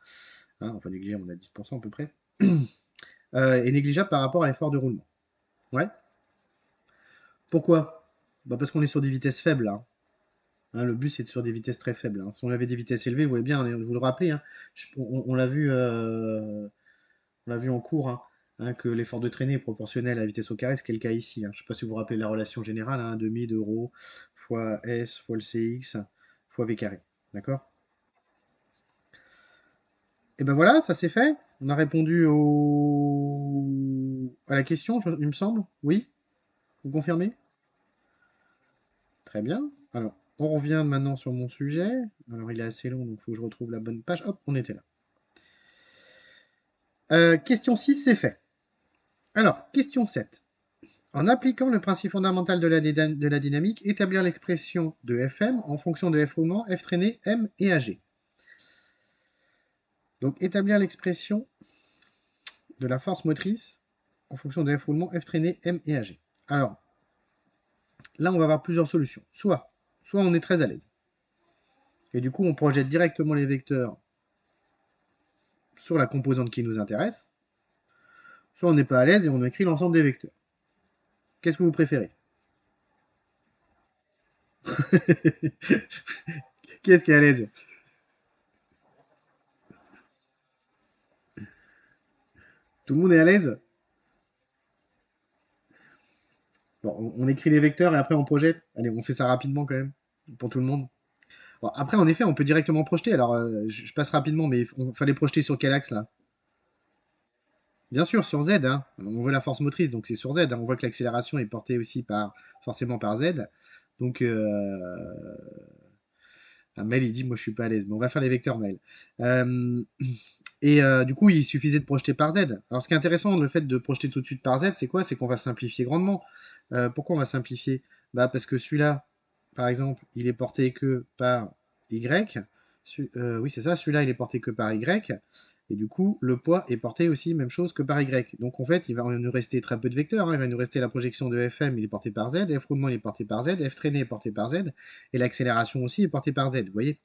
hein, enfin négligeable, on a 10% à peu près, est négligeable par rapport à l'effort de roulement. Ouais. Pourquoi? Bah parce qu'on est sur des vitesses faibles là. Hein, le bus est sur des vitesses très faibles. Hein. Si on avait des vitesses élevées, vous voyez bien, vous le rappelez, hein, on l'a vu, on l'a vu en cours, hein, que l'effort de traînée est proportionnel à la vitesse au carré, ce qui est le cas ici. Hein. Je ne sais pas si vous vous rappelez la relation générale, hein, demi de rho fois S fois le CX fois V carré. D'accord? Et ben voilà, ça c'est fait. On a répondu à la question, il me semble. Oui? Vous confirmez? Très bien. Alors, on revient maintenant sur mon sujet. Alors, il est assez long, donc il faut que je retrouve la bonne page. Hop, on était là. Question 6, c'est fait. Alors, question 7. En appliquant le principe fondamental de la dynamique, établir l'expression de Fm en fonction de F roulement, F traîné, M et AG. Donc, établir l'expression de la force motrice en fonction de F roulement, F traîné, M et AG. Alors, là, on va avoir plusieurs solutions. Soit on est très à l'aise. Et du coup, on projette directement les vecteurs sur la composante qui nous intéresse. Soit on n'est pas à l'aise et on écrit l'ensemble des vecteurs. Qu'est-ce que vous préférez? Qui est-ce qui est à l'aise? Tout le monde est à l'aise? Bon, on écrit les vecteurs et après on projette. Allez, on fait ça rapidement quand même, pour tout le monde. Bon, après, en effet, on peut directement projeter. Alors, je passe rapidement, mais il fallait projeter sur quel axe là? Bien sûr, sur Z. Hein. On veut la force motrice, donc c'est sur Z. Hein. On voit que l'accélération est portée aussi forcément par Z. Donc, Mail, il dit, moi je suis pas à l'aise, mais on va faire les vecteurs Mail. Euh, du coup, il suffisait de projeter par Z. Alors, ce qui est intéressant, le fait de projeter tout de suite par Z, c'est quoi? C'est qu'on va simplifier grandement. Pourquoi on va simplifier? Bah, parce que celui-là, par exemple, il est porté que par Y. Oui, c'est ça, celui-là, il est porté que par Y. Et du coup, le poids est porté aussi, même chose que par Y. Donc en fait, il va nous rester très peu de vecteurs. Hein. Il va nous rester la projection de Fm, il est porté par Z, F roulement, il est porté par Z, F traîné est porté par Z, et l'accélération aussi est portée par Z, vous voyez?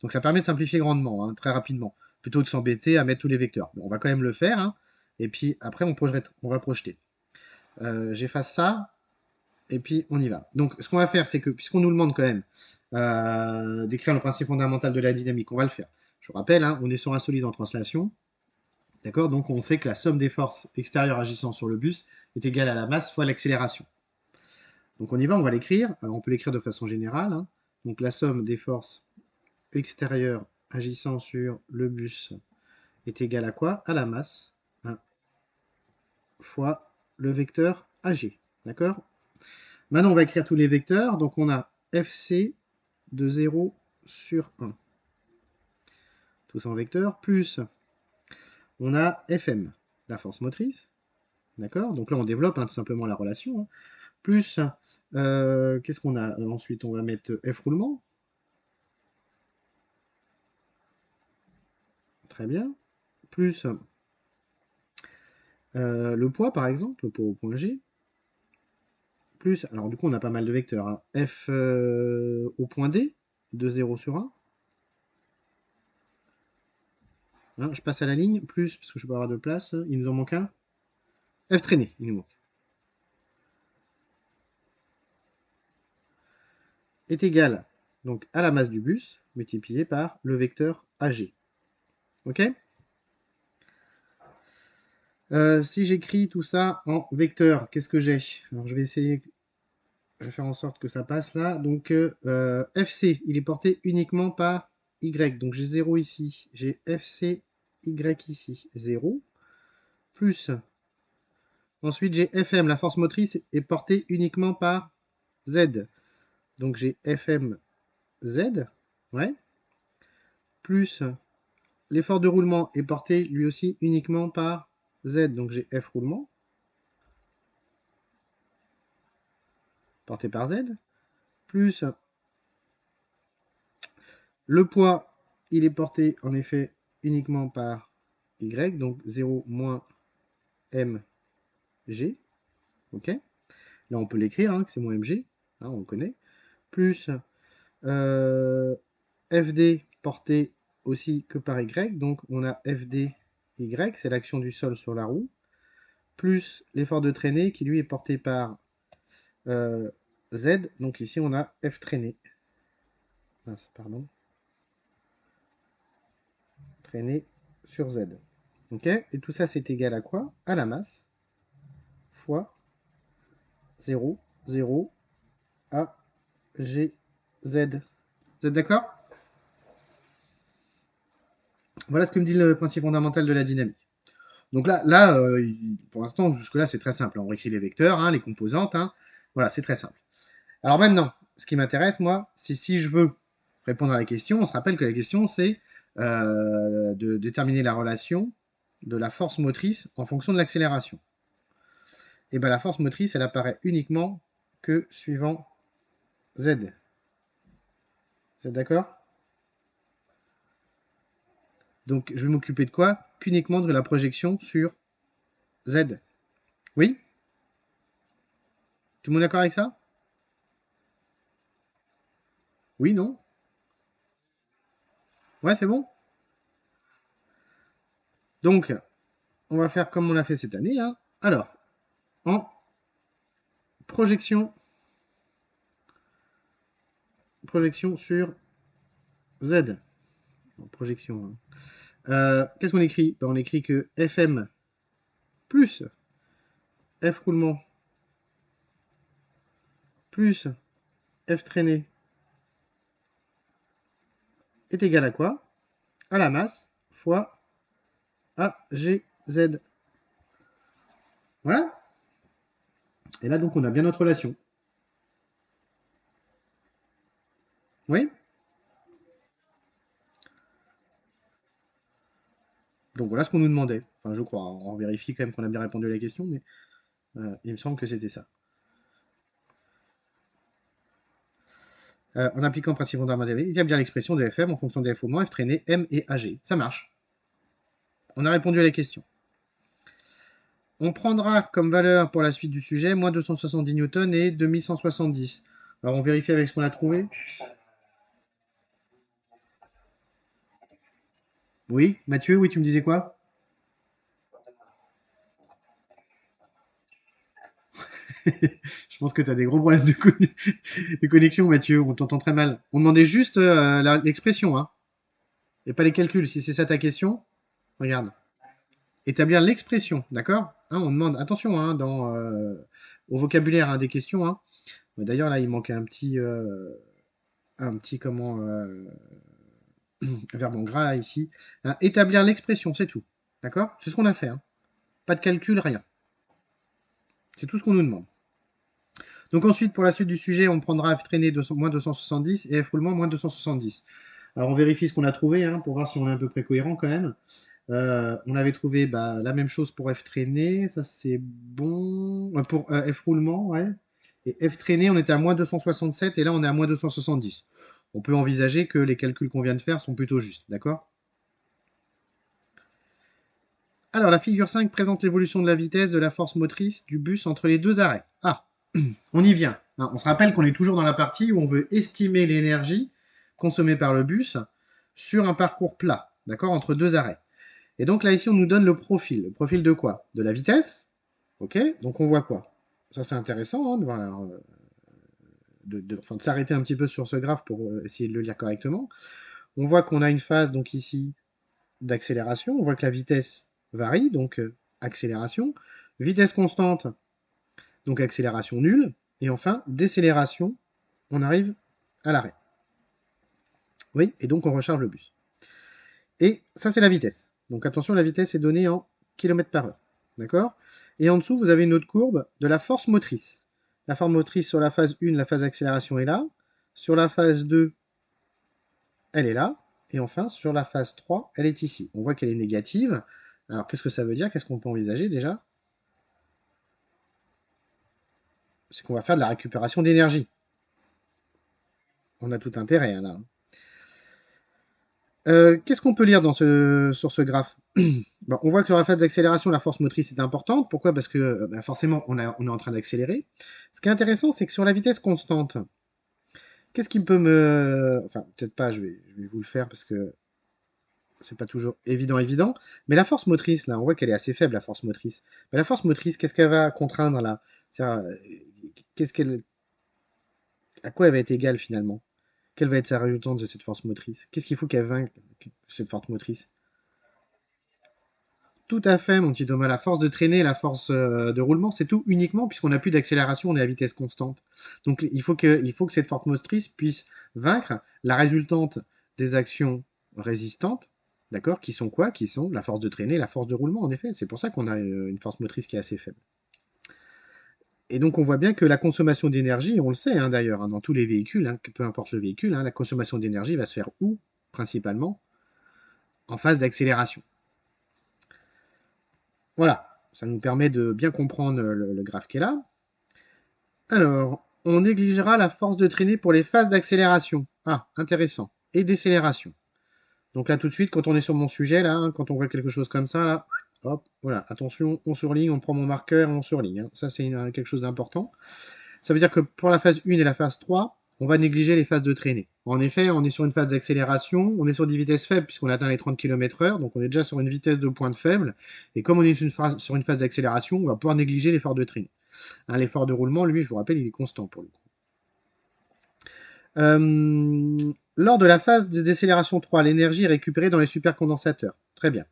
Donc ça permet de simplifier grandement, hein, très rapidement, plutôt de s'embêter à mettre tous les vecteurs. Bon, on va quand même le faire, hein, et puis après on va projeter. J'efface ça, et puis on y va. Donc ce qu'on va faire, c'est que, puisqu'on nous demande quand même d'écrire le principe fondamental de la dynamique, on va le faire. Je vous rappelle, hein, on est sur un solide en translation, d'accord? Donc on sait que la somme des forces extérieures agissant sur le bus est égale à la masse fois l'accélération. Donc on y va, on va l'écrire. Alors on peut l'écrire de façon générale. Hein. Donc la somme des forces extérieures agissant sur le bus est égale à quoi? À la masse. Hein. fois le vecteur AG. D'accord? Maintenant, on va écrire tous les vecteurs. Donc, on a FC de 0 sur 1. Tous en vecteur. Plus, on a FM, la force motrice. D'accord? Donc là, on développe tout simplement la relation. Plus, qu'est-ce qu'on a ensuite? On va mettre F roulement. Très bien. Plus le poids, par exemple, le poids au point G. Plus, alors du coup, on a pas mal de vecteurs. Hein. F au point D, de 0 sur 1. Hein, je passe à la ligne, plus, parce que je peux avoir de place. Il nous en manque un. F traîné, il nous manque. Est égal donc à la masse du bus multiplié par le vecteur AG. Ok? Si j'écris tout ça en vecteur, qu'est-ce que j'ai? Alors je vais essayer, je vais faire en sorte que ça passe là. Donc FC, il est porté uniquement par Y. Donc j'ai 0 ici. J'ai FC Y ici, 0. Plus, ensuite j'ai FM, la force motrice est portée uniquement par Z. Donc j'ai FM Z. Ouais. Plus, l'effort de roulement est porté lui aussi uniquement par Z. Donc j'ai F roulement, porté par Z. Plus, le poids, il est porté en effet uniquement par Y, donc 0 moins mg. Ok. Là, on peut l'écrire, hein, que c'est moins mg, hein, on le connaît. Plus FD porté aussi que par Y, donc on a FD Y, c'est l'action du sol sur la roue, plus l'effort de traînée qui lui est porté par Z, donc ici on a F traînée. Pardon. Traînée sur Z. Ok. Et tout ça, c'est égal à quoi? À la masse fois 0, 0, A, G, Z. Vous êtes d'accord? Voilà ce que me dit le principe fondamental de la dynamique. Donc pour l'instant, jusque-là, c'est très simple. On écrit les vecteurs, hein, les composantes. Hein. Voilà, c'est très simple. Alors maintenant, ce qui m'intéresse, moi, c'est si je veux répondre à la question, on se rappelle que la question, c'est de déterminer la relation de la force motrice en fonction de l'accélération. Et bien la force motrice, elle apparaît uniquement que suivant Z. Vous êtes d'accord? Donc je vais m'occuper de quoi? Qu'uniquement de la projection sur Z. Oui? Tout le monde est d'accord avec ça? Oui, non? Ouais, c'est bon? Donc, on va faire comme on l'a fait cette année. Hein. Alors, en projection sur Z. En projection. Hein. Qu'est-ce qu'on écrit? Ben, on écrit que FM plus F roulement plus F traîné est égal à quoi? À la masse fois AGZ. Voilà. Et là, donc, on a bien notre relation. Oui? Donc, voilà ce qu'on nous demandait. Enfin, je crois. On vérifie quand même qu'on a bien répondu à la question, mais il me semble que c'était ça. En appliquant le principe fondamental, il y a bien l'expression de FM en fonction de F au moins, F traîné, M et AG. Ça marche. On a répondu à la question. On prendra comme valeur pour la suite du sujet moins 270 newtons et 2170. Alors on vérifie avec ce qu'on a trouvé. Oui, Mathieu, oui, tu me disais quoi? Je pense que tu as des gros problèmes de connexion, Mathieu. On t'entend très mal. On demandait juste l'expression, hein, et pas les calculs. Si c'est ça ta question, regarde. Établir l'expression, d'accord? Hein, on demande, attention, hein, au vocabulaire hein, des questions. Hein. D'ailleurs, là, il manque un petit comment, verbe en gras là ici. Hein, établir l'expression, c'est tout. D'accord? C'est ce qu'on a fait. Hein. Pas de calcul, rien. C'est tout ce qu'on nous demande. Donc ensuite, pour la suite du sujet, on prendra F traîné moins 270 et F roulement moins 270. Alors on vérifie ce qu'on a trouvé hein, pour voir si on est à peu près cohérent quand même. On avait trouvé la même chose pour F traîné, ça c'est bon. Pour F roulement, ouais. Et F traîné, on était à moins 267 et là on est à moins 270. On peut envisager que les calculs qu'on vient de faire sont plutôt justes, d'accord? Alors la figure 5 présente l'évolution de la vitesse de la force motrice du bus entre les deux arrêts. Ah, on y vient. On se rappelle qu'on est toujours dans la partie où on veut estimer l'énergie consommée par le bus sur un parcours plat, d'accord, entre deux arrêts. Et donc là, ici, on nous donne le profil. Le profil de quoi? De la vitesse. Ok, donc on voit quoi? Ça, c'est intéressant hein, de s'arrêter un petit peu sur ce graphe pour essayer de le lire correctement. On voit qu'on a une phase, donc ici, d'accélération. On voit que la vitesse varie, donc accélération. Vitesse constante, donc accélération nulle. Et enfin, décélération, on arrive à l'arrêt. Oui, et donc on recharge le bus. Et ça, c'est la vitesse. Donc attention, la vitesse est donnée en km par heure. D'accord? Et en dessous, vous avez une autre courbe de la force motrice. La force motrice sur la phase 1, la phase d'accélération est là. Sur la phase 2, elle est là. Et enfin, sur la phase 3, elle est ici. On voit qu'elle est négative. Alors, qu'est-ce que ça veut dire? Qu'est-ce qu'on peut envisager déjà? C'est qu'on va faire de la récupération d'énergie. On a tout intérêt hein, là. Qu'est-ce qu'on peut lire sur ce graphe? Bon, on voit que sur la phase d'accélération, la force motrice est importante. Pourquoi? Parce que forcément, on est en train d'accélérer. Ce qui est intéressant, c'est que sur la vitesse constante, qu'est-ce qui peut me... Enfin, peut-être pas, je vais vous le faire parce que c'est pas toujours évident. Mais la force motrice, là, on voit qu'elle est assez faible, la force motrice. Mais la force motrice, qu'est-ce qu'elle va contraindre là? Qu'est-ce qu'elle... À quoi elle va être égale finalement? Quelle va être sa résultante de cette force motrice? Qu'est-ce qu'il faut qu'elle vainque cette force motrice? Tout à fait, mon petit Thomas. La force de traîner, la force de roulement, c'est tout uniquement puisqu'on n'a plus d'accélération, on est à vitesse constante. Donc il faut que cette force motrice puisse vaincre la résultante des actions résistantes, d'accord, qui sont quoi? Qui sont la force de traîner, la force de roulement, en effet. C'est pour ça qu'on a une force motrice qui est assez faible. Et donc on voit bien que la consommation d'énergie, on le sait hein, d'ailleurs, hein, dans tous les véhicules, hein, peu importe le véhicule, hein, la consommation d'énergie va se faire où? Principalement en phase d'accélération. Voilà, ça nous permet de bien comprendre le graphe qui est là. Alors, on négligera la force de traînée pour les phases d'accélération. Ah, intéressant. Et décélération. Donc là, tout de suite, quand on est sur mon sujet, là, hein, quand on voit quelque chose comme ça, là, hop, voilà, attention, on surligne, on prend mon marqueur et on surligne. Hein. Ça, c'est quelque chose d'important. Ça veut dire que pour la phase 1 et la phase 3, on va négliger les phases de traînée. En effet, on est sur une phase d'accélération, on est sur des vitesses faibles puisqu'on atteint les 30 km/h, donc on est déjà sur une vitesse de pointe faible. Et comme on est sur une phase d'accélération, on va pouvoir négliger l'effort de traînée. Hein, l'effort de roulement, lui, je vous rappelle, il est constant pour le coup. Lors de la phase de décélération 3, l'énergie est récupérée dans les supercondensateurs. Très bien.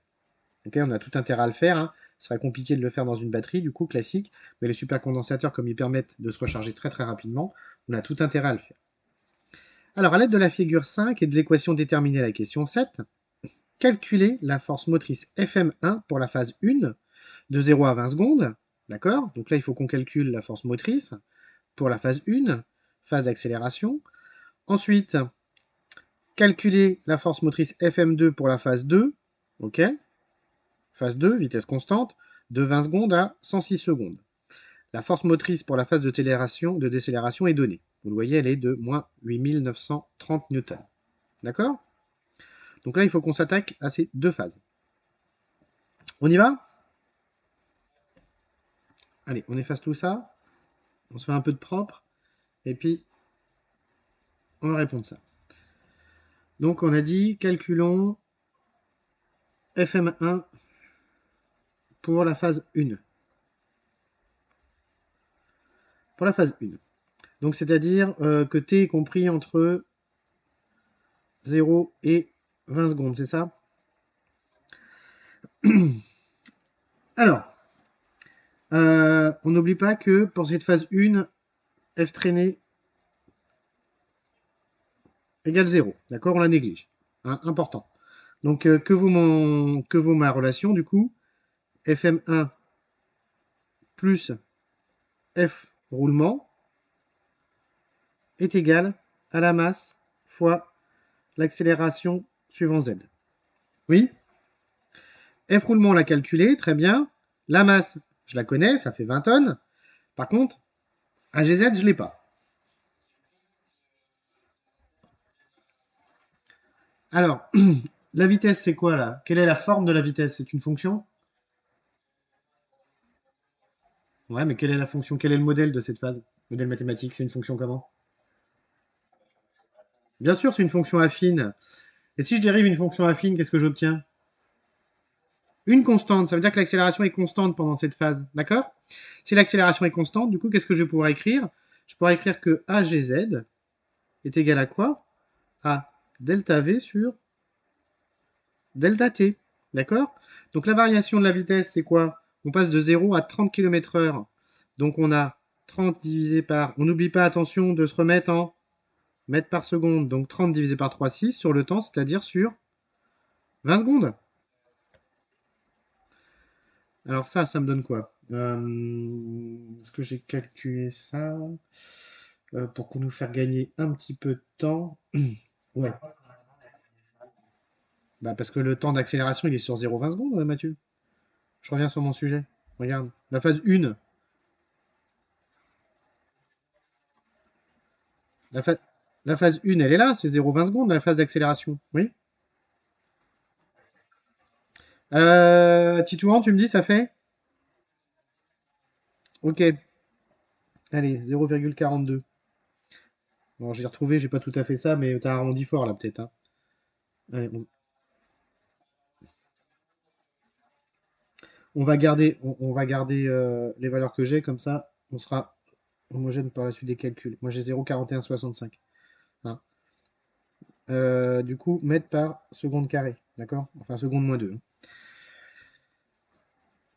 Okay, on a tout intérêt à le faire. Hein. Ce serait compliqué de le faire dans une batterie, du coup, classique. Mais les supercondensateurs, comme ils permettent de se recharger très très rapidement, on a tout intérêt à le faire. Alors, à l'aide de la figure 5 et de l'équation déterminée à la question 7, calculez la force motrice Fm1 pour la phase 1 de 0 à 20 secondes. D'accord? Donc là, il faut qu'on calcule la force motrice pour la phase 1, phase d'accélération. Ensuite, calculer la force motrice Fm2 pour la phase 2. OK? Phase 2, vitesse constante, de 20 secondes à 106 secondes. La force motrice pour la phase de décélération est donnée. Vous le voyez, elle est de moins 8930 newtons. D'accord? Donc là, il faut qu'on s'attaque à ces deux phases. On y va? Allez, on efface tout ça. On se fait un peu de propre. Et puis, on va répondre ça. Donc, on a dit, calculons FM1 pour la phase 1. Pour la phase 1. Donc, c'est-à-dire que t est compris entre 0 et 20 secondes, c'est ça? Alors, on n'oublie pas que pour cette phase 1, F traîné égale 0. D'accord? On la néglige. Hein, important. Donc, que vaut ma relation, du coup? FM1 plus F roulement est égal à la masse fois l'accélération suivant Z. Oui? F roulement, on l'a calculé, très bien. La masse, je la connais, ça fait 20 tonnes. Par contre, AGZ, je ne l'ai pas. Alors, la vitesse, c'est quoi là? Quelle est la forme de la vitesse? C'est une fonction? Ouais, mais quelle est la fonction? Quel est le modèle de cette phase? Modèle mathématique, c'est une fonction comment? Bien sûr, c'est une fonction affine. Et si je dérive une fonction affine, qu'est-ce que j'obtiens? Une constante. Ça veut dire que l'accélération est constante pendant cette phase. D'accord? Si l'accélération est constante, du coup, qu'est-ce que je vais pouvoir écrire? Je pourrais écrire que AGZ est égal à quoi? À delta V sur delta T. D'accord? Donc la variation de la vitesse, c'est quoi? On passe de 0 à 30 km/h. Donc on a 30 divisé par... On n'oublie pas, attention, de se remettre en mètres par seconde. Donc 30 divisé par 3, 6 sur le temps, c'est-à-dire sur 20 secondes. Alors ça me donne quoi? Est-ce que j'ai calculé ça pour nous faire gagner un petit peu de temps? Ouais, bah parce que le temps d'accélération, il est sur 0,20 secondes, Mathieu. Je reviens sur mon sujet. Regarde, la phase 1. La, fa- la phase 1, elle est là, c'est 0,20 secondes, la phase d'accélération. Oui. Titouan, tu me dis, ça fait? Ok. Allez, 0,42. Bon, j'ai retrouvé, j'ai pas tout à fait ça, mais t'as arrondi fort là, peut-être, hein. Allez, on va garder les valeurs que j'ai, comme ça, on sera homogène par la suite des calculs. Moi, j'ai 0,4165. Hein. Du coup, mètres par seconde carrée. D'accord? Enfin, seconde moins 2.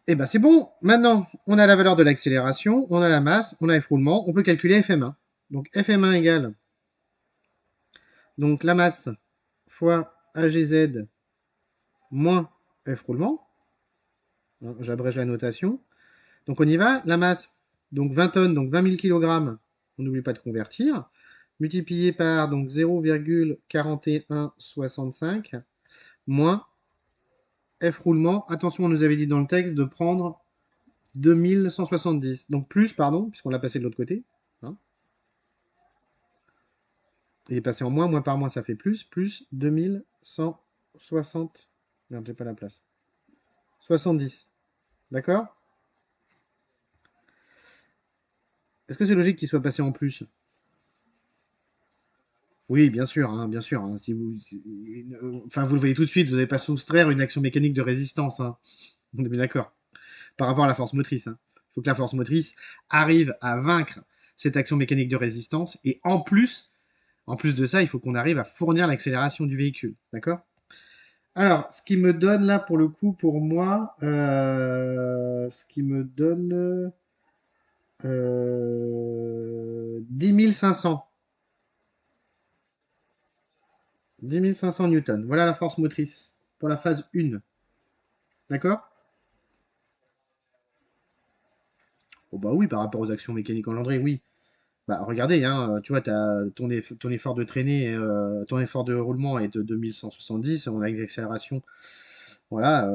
Et ben, c'est bon. Maintenant, on a la valeur de l'accélération, on a la masse, on a F roulement. On peut calculer FM1. Donc, FM1 égale donc la masse fois AGZ moins F roulement. Hein, j'abrège la notation. Donc, on y va. La masse, donc 20 tonnes, donc 20 000 kg. On n'oublie pas de convertir. Multiplié par donc 0,4165 moins F roulement. Attention, on nous avait dit dans le texte de prendre 2170. Donc plus, pardon, puisqu'on l'a passé de l'autre côté. Hein. Il est passé en moins, moins par moins, ça fait plus 2160. Merde, j'ai pas la place. 70. D'accord? Est-ce que c'est logique qu'il soit passé en plus? Oui, bien sûr, hein, bien sûr. Hein, enfin, vous le voyez tout de suite, vous n'allez pas soustraire une action mécanique de résistance. Hein. On est bien d'accord. Par rapport à la force motrice. Hein. Il faut que la force motrice arrive à vaincre cette action mécanique de résistance. Et en plus de ça, il faut qu'on arrive à fournir l'accélération du véhicule. D'accord? Alors, ce qui me donne là, pour le coup, pour moi, ce qui me donne 10 500. 10 500 newtons. Voilà la force motrice pour la phase 1. D'accord? Oh bah oui, par rapport aux actions mécaniques engendrées, oui. Bah regardez, hein, tu vois, ton effort de traînée, ton effort de roulement est de 2170, on a une accélération, voilà,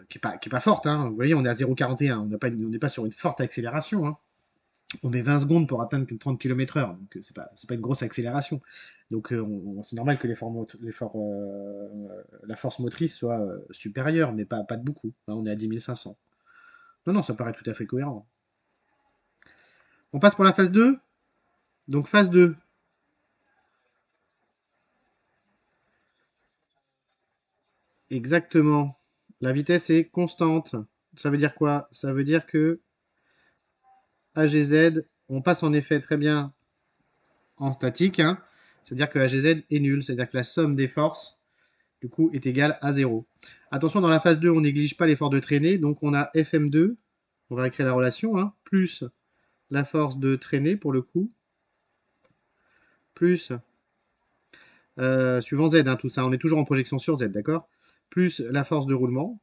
qui est pas forte, hein. Vous voyez, on est à 0,41, on n'est pas sur une forte accélération, hein. On met 20 secondes pour atteindre 30 km/h, donc c'est pas une grosse accélération. Donc c'est normal que la force motrice soit supérieure, mais pas de beaucoup. Là, on est à 10 500. Non, non, ça paraît tout à fait cohérent. On passe pour la phase 2. Donc phase 2, exactement. La vitesse est constante. Ça veut dire quoi? Ça veut dire que AGZ, on passe en effet très bien en statique, hein. C'est-à-dire que AGZ est nul. C'est-à-dire que la somme des forces, du coup, est égale à 0. Attention, dans la phase 2, on néglige pas l'effort de traînée. Donc on a FM2, on va écrire la relation, hein, plus la force de traînée pour le coup, plus, suivant Z, hein, tout ça. On est toujours en projection sur Z, d'accord? Plus la force de roulement,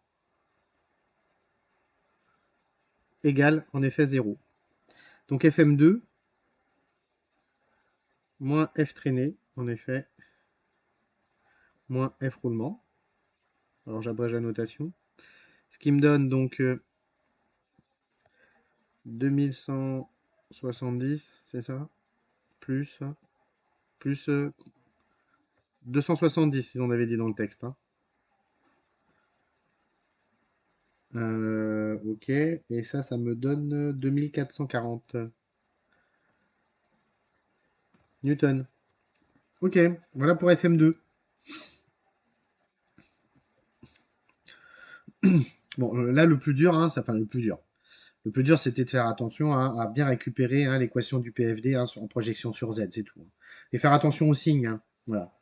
égale en effet 0. Donc FM2, moins F traîné, en effet, moins F roulement. Alors j'abrège la notation. Ce qui me donne donc 2170, c'est ça? Plus, plus 270, ils en avaient dit dans le texte, hein. Ok, et ça me donne 2440 Newton. Ok, voilà pour FM2. Bon, là, le plus dur, hein, enfin le plus dur. Le plus dur, c'était de faire attention hein, à bien récupérer hein, l'équation du PFD hein, en projection sur Z, c'est tout, hein. Et faire attention aux signes, hein, voilà.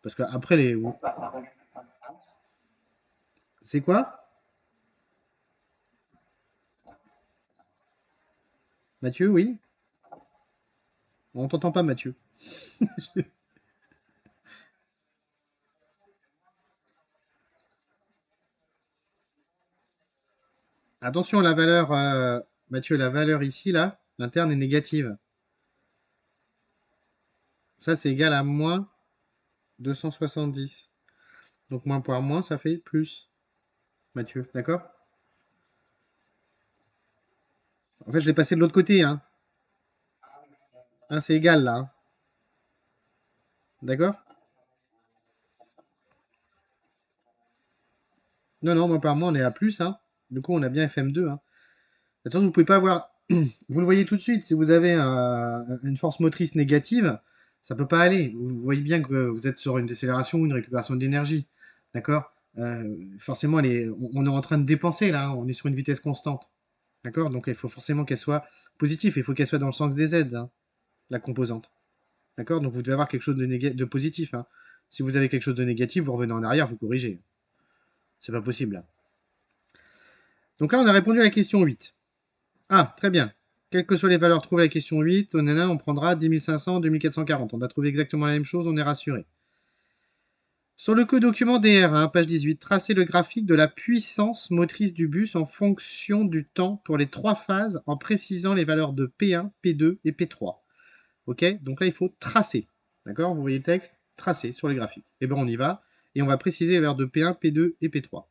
Parce qu'après, les... C'est quoi? Mathieu, oui? On t'entend pas, Mathieu. Attention, la valeur, Mathieu, la valeur ici, là, l'interne est négative. Ça, c'est égal à moins 270. Donc moins par moins, ça fait plus, Mathieu, d'accord? En fait, je l'ai passé de l'autre côté, hein. Hein, c'est égal, là, hein. D'accord? Non, non, moins par moins, on est à plus, hein. Du coup, on a bien FM2, hein. Attention, vous pouvez pas avoir... Vous le voyez tout de suite, si vous avez une force motrice négative, ça peut pas aller. Vous voyez bien que vous êtes sur une décélération ou une récupération d'énergie. D'accord? Forcément, on est en train de dépenser là, hein. On est sur une vitesse constante. D'accord? Donc il faut forcément qu'elle soit positive. Il faut qu'elle soit dans le sens des Z, hein, la composante. D'accord? Donc vous devez avoir quelque chose de positif, hein. Si vous avez quelque chose de négatif, vous revenez en arrière, vous corrigez. C'est pas possible là. Donc là, on a répondu à la question 8. Ah, très bien. Quelles que soient les valeurs trouvées à la question 8, on prendra 10 500, 2440. On a trouvé exactement la même chose, on est rassuré. Sur le document DR1, page 18, tracez le graphique de la puissance motrice du bus en fonction du temps pour les trois phases en précisant les valeurs de P1, P2 et P3. Ok? Donc là, il faut tracer. D'accord? Vous voyez le texte? Tracer sur les graphiques. Et bien, on y va. Et on va préciser les valeurs de P1, P2 et P3.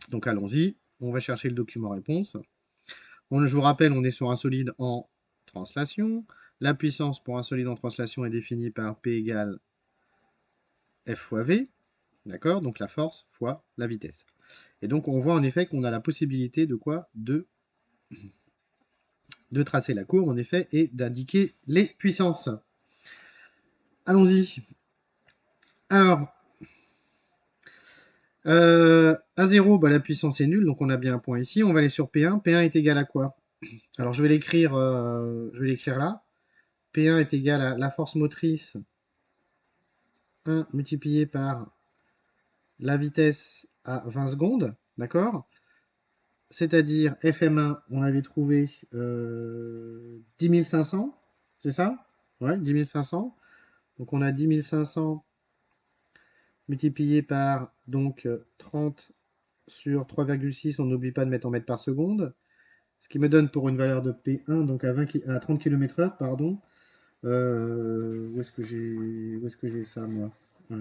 Donc allons-y. On va chercher le document réponse. Je vous rappelle, on est sur un solide en translation. La puissance pour un solide en translation est définie par P égale F fois V. D'accord? Donc la force fois la vitesse. Et donc on voit en effet qu'on a la possibilité de quoi? De tracer la courbe en effet et d'indiquer les puissances. Allons-y. Alors, à 0, bah, la puissance est nulle, donc on a bien un point ici. On va aller sur P1. P1 est égal à quoi? Alors je vais l'écrire là. P1 est égal à la force motrice 1 multiplié par la vitesse à 20 secondes, d'accord? C'est-à-dire FM1, on avait trouvé 10 500, c'est ça? Ouais, 10 500. Donc on a 10 500 multiplié par donc 30 sur 3,6, on n'oublie pas de mettre en mètres par seconde. Ce qui me donne pour une valeur de P1, donc à 30 km/h, pardon. Où est-ce que j'ai ça, moi?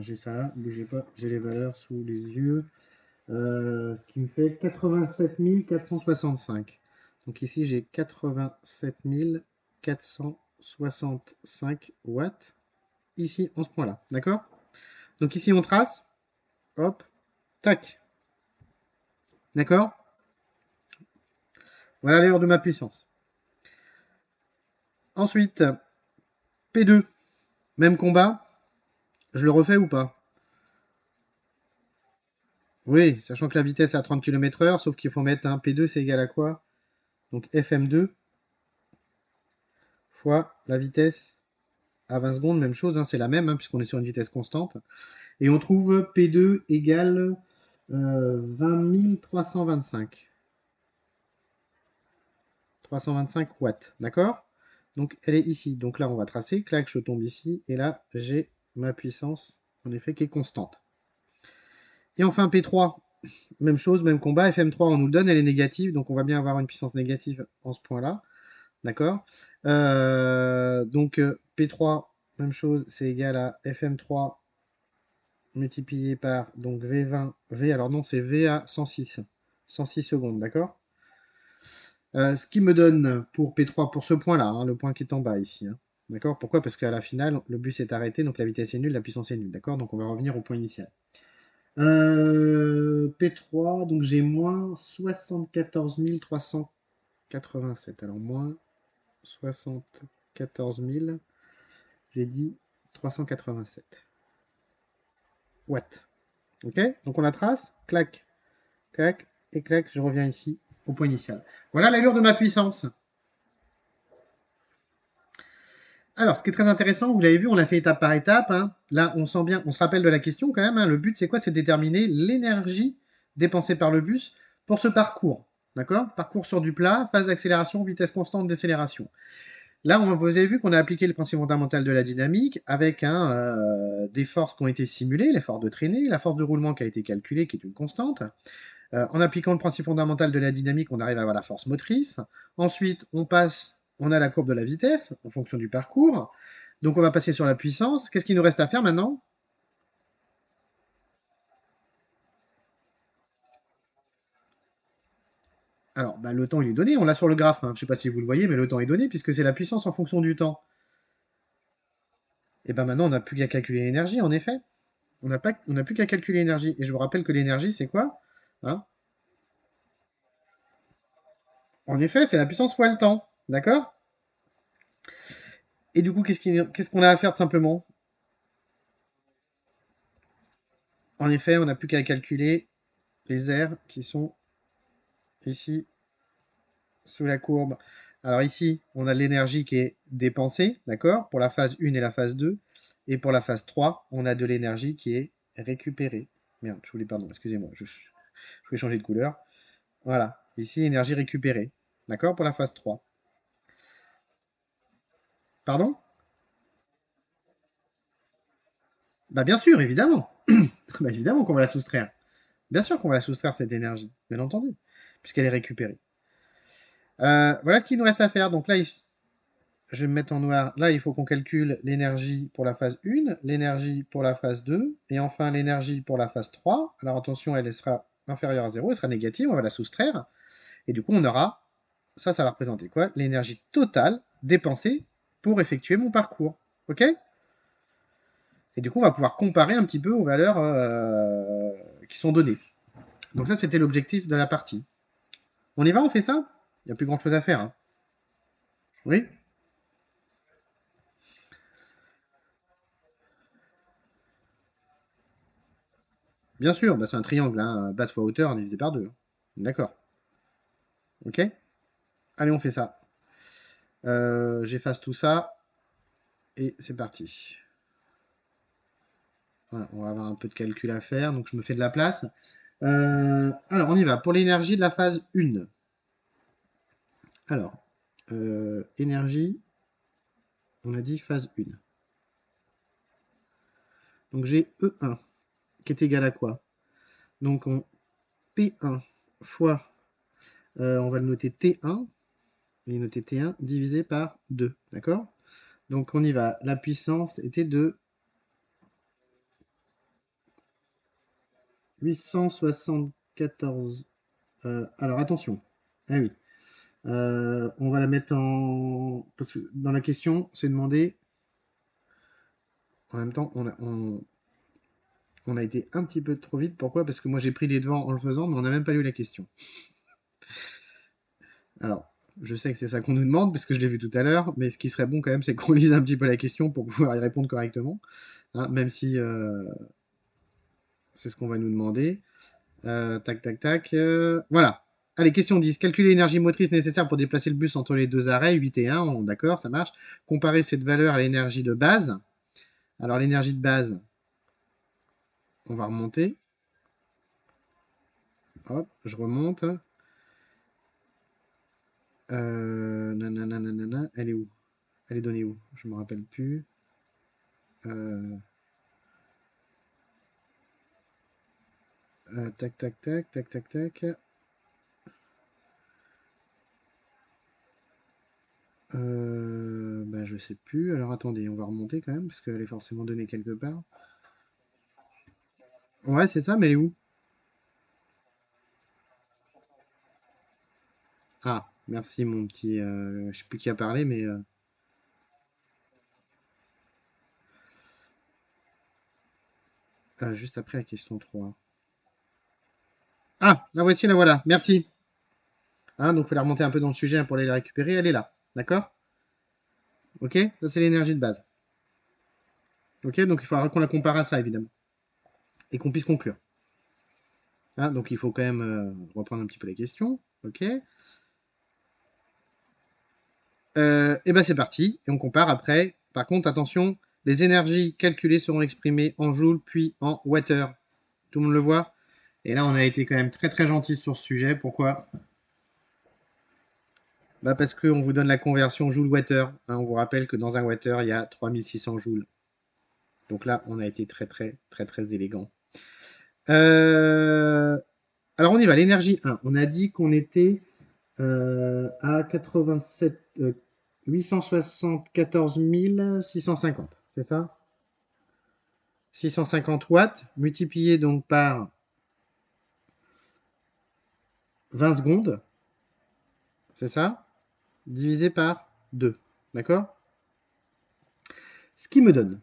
J'ai ça là, bougez pas, j'ai les valeurs sous les yeux. Ce qui me fait 87 465. Donc ici, j'ai 87 465 watts, ici, en ce point-là. D'accord? Donc ici, on trace. Hop, tac. D'accord? Voilà l'heure de ma puissance. Ensuite, P2. Même combat. Je le refais ou pas? Oui, sachant que la vitesse est à 30 km/h, sauf qu'il faut mettre un P2, c'est égal à quoi? Donc FM2 fois la vitesse à 20 secondes, même chose, hein, c'est la même, hein, puisqu'on est sur une vitesse constante. Et on trouve P2 égale 20 325. 325 watts, d'accord? Donc elle est ici. Donc là, on va tracer. Clac, je tombe ici. Et là, j'ai ma puissance, en effet, qui est constante. Et enfin, P3, même chose, même combat. FM3, on nous le donne, elle est négative. Donc on va bien avoir une puissance négative en ce point-là. d'accord? Donc, P3, même chose, c'est égal à FM3 multiplié par donc V20, V, alors non, c'est V à 106 secondes, d'accord? Ce qui me donne pour P3, pour ce point-là, hein, le point qui est en bas ici, hein, d'accord? Pourquoi? Parce qu'à la finale, le bus est arrêté, donc la vitesse est nulle, la puissance est nulle, d'accord? Donc on va revenir au point initial. P3, donc j'ai moins 74 387. Alors moins 74 000, j'ai dit 387 watts. Ok? Donc on la trace, clac, clac, et clac, je reviens ici au point initial. Voilà l'allure de ma puissance. Alors, ce qui est très intéressant, vous l'avez vu, on l'a fait étape par étape, hein. Là, on sent bien, on se rappelle de la question quand même, hein. Le but, c'est quoi? C'est de déterminer l'énergie dépensée par le bus pour ce parcours. D'accord? Parcours sur du plat, phase d'accélération, vitesse constante décélération. Là, vous avez vu qu'on a appliqué le principe fondamental de la dynamique avec des forces qui ont été simulées, les forces de traînée, la force de roulement qui a été calculée, qui est une constante. En appliquant le principe fondamental de la dynamique, on arrive à avoir la force motrice. Ensuite, on a la courbe de la vitesse en fonction du parcours. Donc on va passer sur la puissance. Qu'est-ce qu'il nous reste à faire maintenant? Alors, bah, le temps il est donné, on l'a sur le graphe, hein. Je ne sais pas si vous le voyez, mais le temps est donné puisque c'est la puissance en fonction du temps. Et bien maintenant, on n'a plus qu'à calculer l'énergie, en effet. On n'a plus qu'à calculer l'énergie. Et je vous rappelle que l'énergie, c'est quoi? Hein? En effet, c'est la puissance fois le temps. D'accord? Et du coup, qu'est-ce qu'on a à faire simplement? En effet, on n'a plus qu'à calculer les airs qui sont ici sous la courbe. Alors ici, on a l'énergie qui est dépensée, d'accord, pour la phase 1 et la phase 2. Et pour la phase 3, on a de l'énergie qui est récupérée. Merde, je voulais, pardon, excusez-moi, je voulais changer de couleur. Voilà, ici, énergie récupérée, d'accord, pour la phase 3. Pardon? Bah bien sûr, évidemment. Bah évidemment qu'on va la soustraire. Bien sûr qu'on va la soustraire, cette énergie, bien entendu, puisqu'elle est récupérée. Voilà ce qu'il nous reste à faire. Donc là, je vais me mettre en noir. Là, il faut qu'on calcule l'énergie pour la phase 1, l'énergie pour la phase 2, et enfin l'énergie pour la phase 3. Alors attention, elle sera inférieure à 0, elle sera négative, on va la soustraire. Et du coup, on aura, ça va représenter quoi? L'énergie totale dépensée pour effectuer mon parcours. Ok? Et du coup, on va pouvoir comparer un petit peu aux valeurs qui sont données. Donc ça, c'était l'objectif de la partie. On y va, on fait ça? Il n'y a plus grand-chose à faire, hein. Oui? Bien sûr, bah, c'est un triangle, hein, base fois hauteur divisé par 2. D'accord. Ok? Allez, on fait ça. J'efface tout ça et c'est parti. Voilà, on va avoir un peu de calcul à faire, donc je me fais de la place. Alors, on y va. Pour l'énergie de la phase 1. Alors, énergie, on a dit phase 1. Donc j'ai E1 qui est égal à quoi? Donc on P1 fois, on va le noter T1, et noter T1 divisé par 2, d'accord? Donc on y va. La puissance était de 874. Alors attention. Ah oui. On va la mettre en. Parce que dans la question, c'est demandé. En même temps, on a été un petit peu trop vite. Pourquoi? Parce que moi j'ai pris les devants en le faisant, mais on n'a même pas lu la question. Alors, je sais que c'est ça qu'on nous demande, parce que je l'ai vu tout à l'heure, mais ce qui serait bon quand même, c'est qu'on lise un petit peu la question pour pouvoir y répondre correctement, hein, même si c'est ce qu'on va nous demander. Tac, tac, tac. Voilà. Allez, question 10. Calculer l'énergie motrice nécessaire pour déplacer le bus entre les deux arrêts, 8 et 1. D'accord, ça marche. Comparer cette valeur à l'énergie de base. Alors, l'énergie de base, on va remonter. Hop, je remonte. Nanana, nanana. Elle est où? Elle est donnée où? Je me rappelle plus. Euh, tac, tac, tac, tac, tac, tac. Bah, je sais plus. Alors attendez, on va remonter quand même, parce qu'elle est forcément donnée quelque part. Ouais, c'est ça, mais elle est où? Ah, merci mon petit. Je sais plus qui a parlé, mais juste après la question 3. Ah, la voici, la voilà. Merci. Hein, donc, il faut la remonter un peu dans le sujet pour aller la récupérer. Elle est là. D'accord? Ok? Ça, c'est l'énergie de base. Ok? Donc, il faudra qu'on la compare à ça, évidemment. Et qu'on puisse conclure. Hein, donc, il faut quand même reprendre un petit peu les questions. Ok? Et ben, c'est parti. Et on compare après. Par contre, attention, les énergies calculées seront exprimées en joules puis en water. Tout le monde le voit? Et là, on a été quand même très très gentil sur ce sujet. Pourquoi? Bah parce qu'on vous donne la conversion joule-water. Hein, on vous rappelle que dans un water, il y a 3600 joules. Donc là, on a été très très très très élégant. Euh, alors on y va, l'énergie 1. On a dit qu'on était à 87, 874 650. C'est ça? 650 watts multiplié donc par 20 secondes. C'est ça? Divisé par 2. D'accord? Ce qui me donne,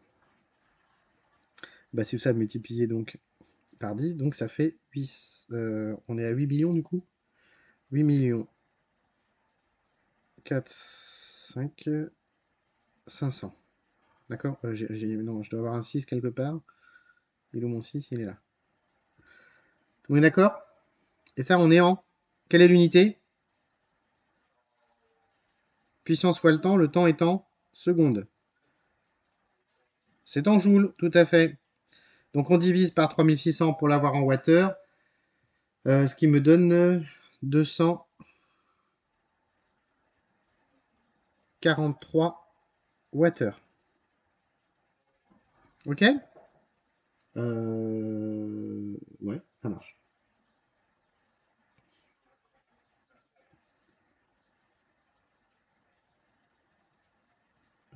bah, c'est ça multiplié donc par 10, donc ça fait 8, on est à 8 millions du coup. 8 millions 4, 5, 500. D'accord? Non, je dois avoir un 6 quelque part. Il est où mon 6? Il est là. On est d'accord? Et ça, on est en. Quelle est l'unité? Puissance fois le temps est en secondes. C'est en joules, tout à fait. Donc on divise par 3600 pour l'avoir en watt-heure, ce qui me donne 243 watt-heure. Ok? Ouais, ça marche.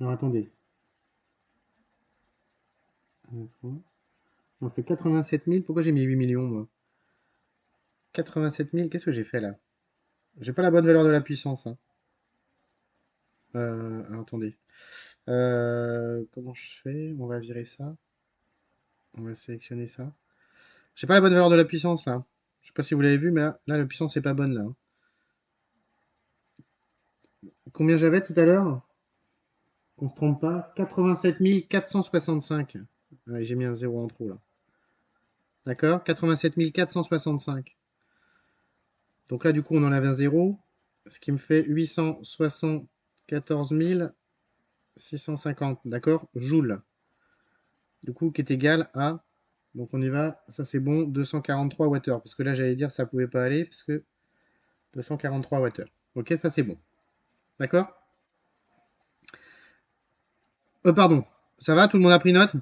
Alors attendez. On fait 87 000. Pourquoi j'ai mis 8 millions, moi? 87 000, qu'est-ce que j'ai fait là? J'ai pas la bonne valeur de la puissance, hein. Alors, attendez. Comment je fais? On va virer ça. On va sélectionner ça. J'ai pas la bonne valeur de la puissance là. Je sais pas si vous l'avez vu, mais là la puissance est pas bonne là, hein. Combien j'avais tout à l'heure? Qu'on se trompe pas. 87 465. Ouais, j'ai mis un zéro en trop là. D'accord? 87 465. Donc là, du coup, on enlève un zéro. Ce qui me fait 874 650. D'accord? Joules. Du coup, qui est égal à. Donc on y va. Ça c'est bon. 243 Wh. Parce que là, j'allais dire ça pouvait pas aller. Parce que 243 Wh. Ok, ça c'est bon. D'accord? Pardon. Ça va? Tout le monde a pris note?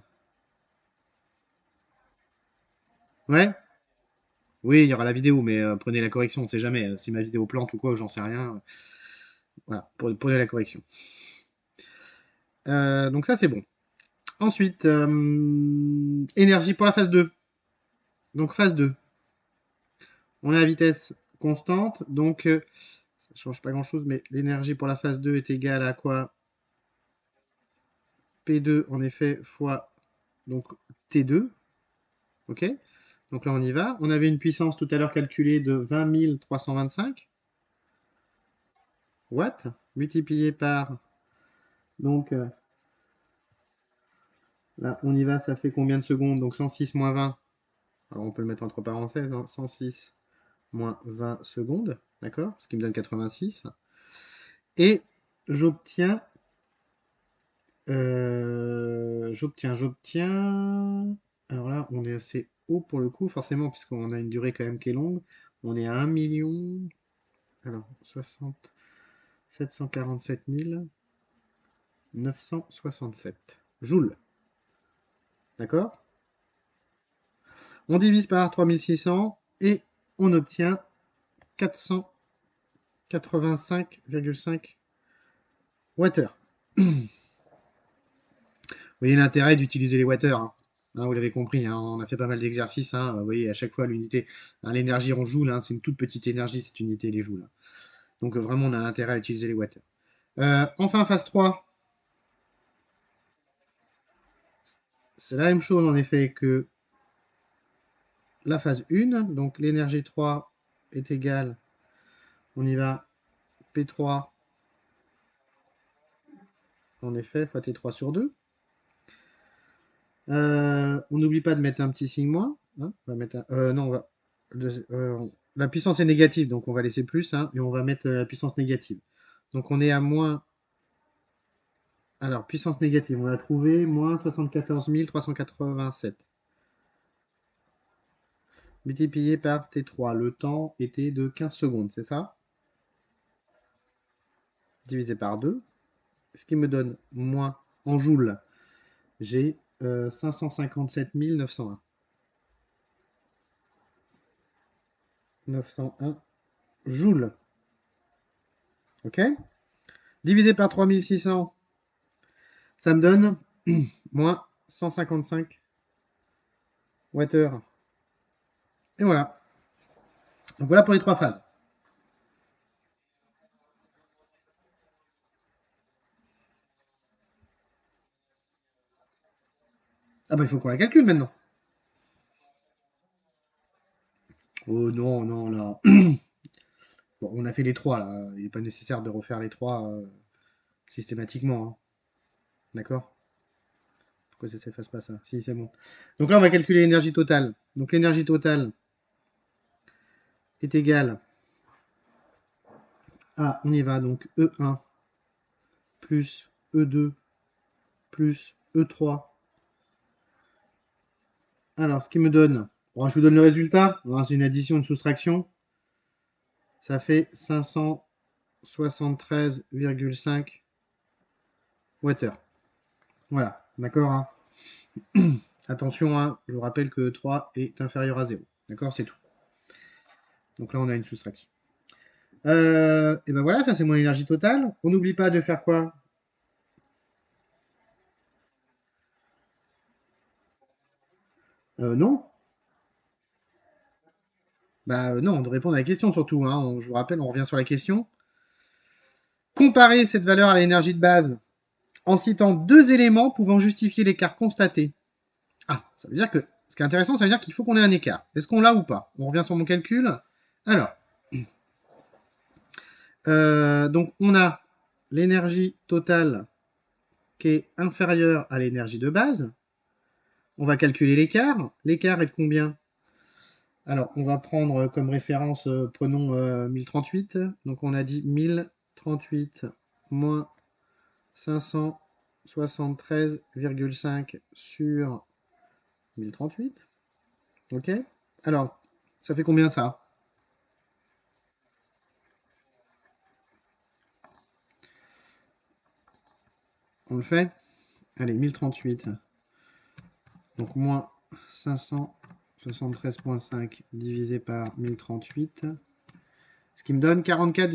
Ouais? Oui, il y aura la vidéo, mais prenez la correction, on sait jamais. Si ma vidéo plante ou quoi, j'en sais rien. Voilà, prenez la correction. Donc ça, c'est bon. Ensuite, énergie pour la phase 2. Donc phase 2. On est à vitesse constante, donc ça ne change pas grand-chose, mais l'énergie pour la phase 2 est égale à quoi? P2, en effet, fois donc T2. Ok? Donc là, on y va. On avait une puissance tout à l'heure calculée de 20 325 watts, multiplié par. Donc là, on y va, ça fait combien de secondes? Donc 106 moins 20. Alors on peut le mettre entre parenthèses, hein, 106 moins 20 secondes, d'accord? Ce qui me donne 86. Et j'obtiens, j'obtiens. Alors là, on est assez haut pour le coup, forcément, puisqu'on a une durée quand même qui est longue. On est à 1 million. Alors, 60, 747 967 joules, d'accord? On divise par 3600 et on obtient 485,5 water. Vous voyez l'intérêt d'utiliser les water, hein. Hein, vous l'avez compris, hein, on a fait pas mal d'exercices. Hein, vous voyez, à chaque fois, l'unité, hein, l'énergie en joule, hein, c'est une toute petite énergie, cette unité, les joules. Donc vraiment, on a intérêt à utiliser les water. Enfin, phase 3, c'est la même chose en effet que la phase 1. Donc l'énergie 3 est égale, on y va, P3 en effet, fois T3 sur 2. On n'oublie pas de mettre un petit signe moins. Hein, on va mettre non, on va, la puissance est négative, donc on va laisser plus, hein, et on va mettre la puissance négative. Donc on est à moins. Alors, puissance négative, on va trouver moins 74 387. Multiplié par T3. Le temps était de 15 secondes, c'est ça? Divisé par 2. Ce qui me donne moins en joules. J'ai 557 901. 901 joules. Ok? Divisé par 3600, ça me donne moins 155 Wh. Et voilà. Donc voilà pour les trois phases. Ah bah il faut qu'on la calcule maintenant. Oh non, non, là. Bon, on a fait les trois là. Il n'est pas nécessaire de refaire les trois systématiquement, hein. D'accord? Pourquoi ça ne s'efface pas ça? Si, c'est bon. Donc là, on va calculer l'énergie totale. Donc l'énergie totale est égale à, on y va, donc E1 plus E2 plus E3. Alors, ce qui me donne, bon, je vous donne le résultat, hein, c'est une addition, une soustraction, ça fait 573,5 Wh. Voilà, d'accord, hein. Attention, hein, je vous rappelle que 3 est inférieur à 0. D'accord, c'est tout. Donc là, on a une soustraction. Et ben voilà, ça c'est mon énergie totale. On n'oublie pas de faire quoi? Non. Bah non, de répondre à la question surtout, hein. Je vous rappelle, on revient sur la question. Comparer cette valeur à l'énergie de base en citant deux éléments pouvant justifier l'écart constaté. Ah, ça veut dire que, ce qui est intéressant, ça veut dire qu'il faut qu'on ait un écart. Est-ce qu'on l'a ou pas? On revient sur mon calcul. Alors, donc on a l'énergie totale qui est inférieure à l'énergie de base. On va calculer l'écart. L'écart est de combien? Alors, on va prendre comme référence, prenons 1038. Donc, on a dit 1038 moins 573,5 sur 1038. Ok? Alors, ça fait combien ça? On le fait? Allez, 1038. Donc, moins 573,5 divisé par 1038. Ce qui me donne 44,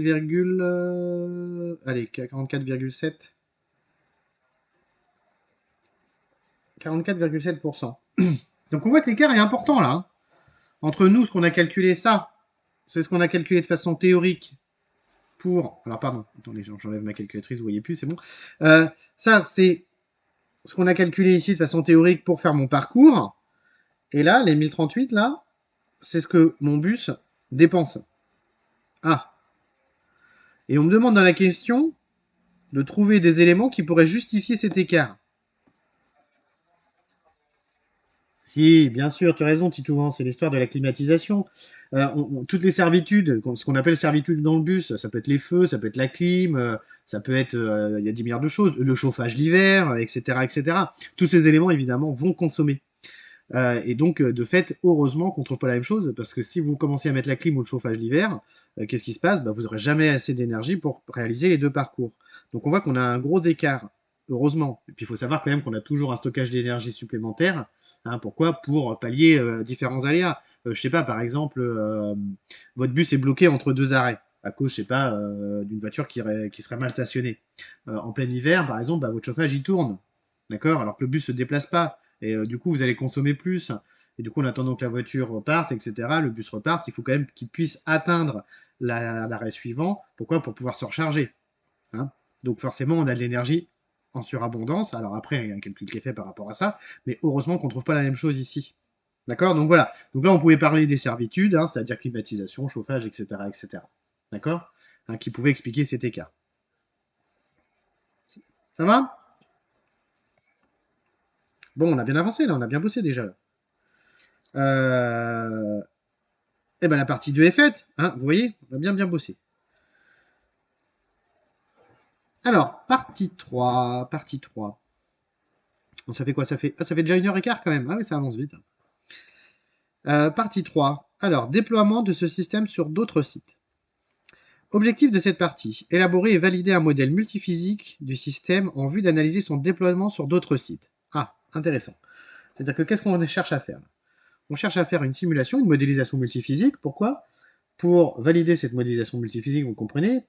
allez, 44,7. 44,7%. Donc on voit que l'écart est important là, hein. Entre nous, ce qu'on a calculé, ça, c'est ce qu'on a calculé de façon théorique pour. Alors pardon, attendez, j'enlève ma calculatrice, vous voyez plus, c'est bon. Ça, c'est ce qu'on a calculé ici de façon théorique pour faire mon parcours. Et là, les 1038, là, c'est ce que mon bus dépense. Ah. Et on me demande dans la question de trouver des éléments qui pourraient justifier cet écart. Si, bien sûr, tu as raison, Titou, hein, c'est l'histoire de la climatisation. Toutes les servitudes, ce qu'on appelle servitudes dans le bus, ça peut être les feux, ça peut être la clim, ça peut être, il y a 10 milliards de choses, le chauffage l'hiver, etc., etc. Tous ces éléments, évidemment, vont consommer. Et donc, de fait, heureusement qu'on trouve pas la même chose, parce que si vous commencez à mettre la clim ou le chauffage l'hiver, qu'est-ce qui se passe? Bah, vous n'aurez jamais assez d'énergie pour réaliser les deux parcours. Donc, on voit qu'on a un gros écart, heureusement. Et puis, il faut savoir quand même qu'on a toujours un stockage d'énergie supplémentaire. Hein, pourquoi? Pour pallier différents aléas. Je sais pas, par exemple, votre bus est bloqué entre deux arrêts. à cause, je sais pas, d'une voiture qui serait mal stationnée. En plein hiver, par exemple, bah, votre chauffage il tourne, d'accord? Alors que le bus se déplace pas, et du coup vous allez consommer plus. Et du coup, en attendant que la voiture reparte, etc., le bus reparte, il faut quand même qu'il puisse atteindre l'arrêt suivant. Pourquoi? Pour pouvoir se recharger. Hein. Donc forcément, on a de l'énergie en surabondance. Alors après, il y a un calcul qui est fait par rapport à ça, mais heureusement qu'on ne trouve pas la même chose ici. D'accord? Donc voilà. Donc là, on pouvait parler des servitudes, hein, c'est-à-dire climatisation, chauffage, etc., etc. D'accord? Hein, qui pouvaient expliquer cet écart. Ça va? Bon, on a bien avancé là, on a bien bossé déjà là. Eh ben la partie 2 est faite, hein, vous voyez, on a bien bossé. Alors, partie 3, partie 3. Bon, ça fait quoi? Ça fait déjà 1h15 quand même. Ah oui, ça avance vite. Partie 3. Alors, déploiement de ce système sur d'autres sites. Objectif de cette partie, élaborer et valider un modèle multiphysique du système en vue d'analyser son déploiement sur d'autres sites. Ah, intéressant. C'est-à-dire que qu'est-ce qu'on cherche à faire? On cherche à faire une simulation, une modélisation multiphysique. Pourquoi? Pour valider cette modélisation multiphysique, vous comprenez,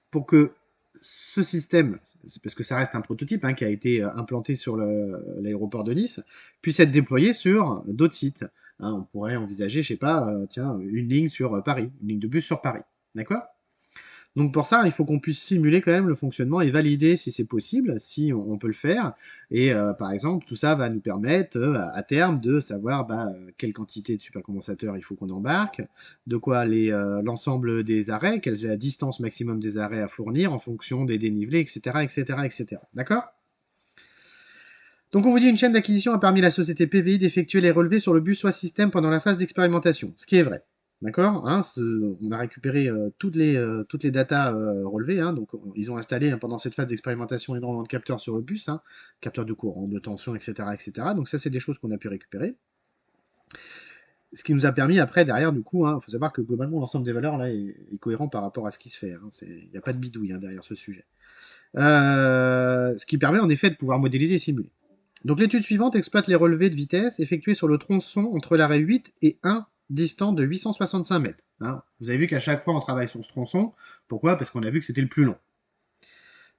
pour que ce système, parce que ça reste un prototype hein, qui a été implanté sur l'aéroport de Nice, puisse être déployé sur d'autres sites. Hein, on pourrait envisager, je sais pas, tiens, une ligne sur Paris, une ligne de bus sur Paris. D'accord? Donc pour ça, il faut qu'on puisse simuler quand même le fonctionnement et valider si c'est possible, si on peut le faire. Et par exemple, tout ça va nous permettre à terme de savoir bah, quelle quantité de supercondensateurs il faut qu'on embarque, de quoi l'ensemble des arrêts, quelle est la distance maximum des arrêts à fournir en fonction des dénivelés, etc. etc., etc. D'accord? Donc on vous dit une chaîne d'acquisition a permis à la société PVI d'effectuer les relevés sur le bus soit système pendant la phase d'expérimentation, ce qui est vrai. D'accord hein, on a récupéré toutes les datas relevées. Hein, donc ils ont installé hein, pendant cette phase d'expérimentation énormément de capteurs sur le bus, hein, capteurs de courant, de tension, etc., etc. Donc ça c'est des choses qu'on a pu récupérer. Ce qui nous a permis après, derrière, du coup, il faut savoir que globalement l'ensemble des valeurs là est cohérent par rapport à ce qui se fait. Il n'y a pas de bidouille hein, derrière ce sujet. Ce qui permet en effet de pouvoir modéliser et simuler. Donc l'étude suivante exploite les relevés de vitesse effectués sur le tronçon entre l'arrêt 8 et 1 distant de 865 mètres. Hein. Vous avez vu qu'à chaque fois on travaille sur ce tronçon. Pourquoi? Parce qu'on a vu que c'était le plus long.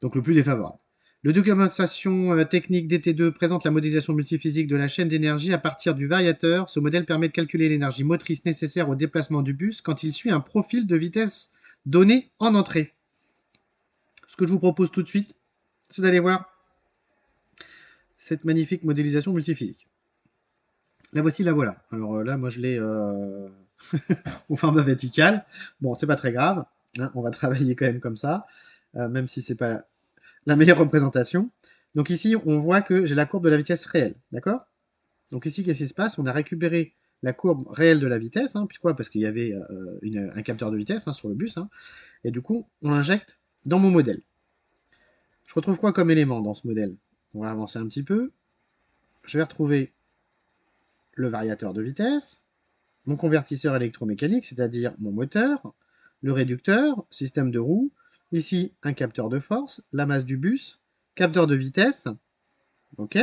Donc le plus défavorable. Le documentation technique DT2 présente la modélisation multiphysique de la chaîne d'énergie à partir du variateur. Ce modèle permet de calculer l'énergie motrice nécessaire au déplacement du bus quand il suit un profil de vitesse donné en entrée. Ce que je vous propose tout de suite, c'est d'aller voir cette magnifique modélisation multiphysique. La voici, la voilà. Alors là, moi, je l'ai au format vertical. Bon, c'est pas très grave. Hein, on va travailler quand même comme ça, même si c'est pas la meilleure représentation. Donc ici, on voit que j'ai la courbe de la vitesse réelle. D'accord? Donc ici, qu'est-ce qui se passe? On a récupéré la courbe réelle de la vitesse. Hein, pourquoi? Parce qu'il y avait un capteur de vitesse hein, sur le bus. Hein, et du coup, on l'injecte dans mon modèle. Je retrouve quoi comme élément dans ce modèle? On va avancer un petit peu. Je vais retrouver le variateur de vitesse, mon convertisseur électromécanique, c'est-à-dire mon moteur, le réducteur, système de roue, ici un capteur de force, la masse du bus, capteur de vitesse, ok.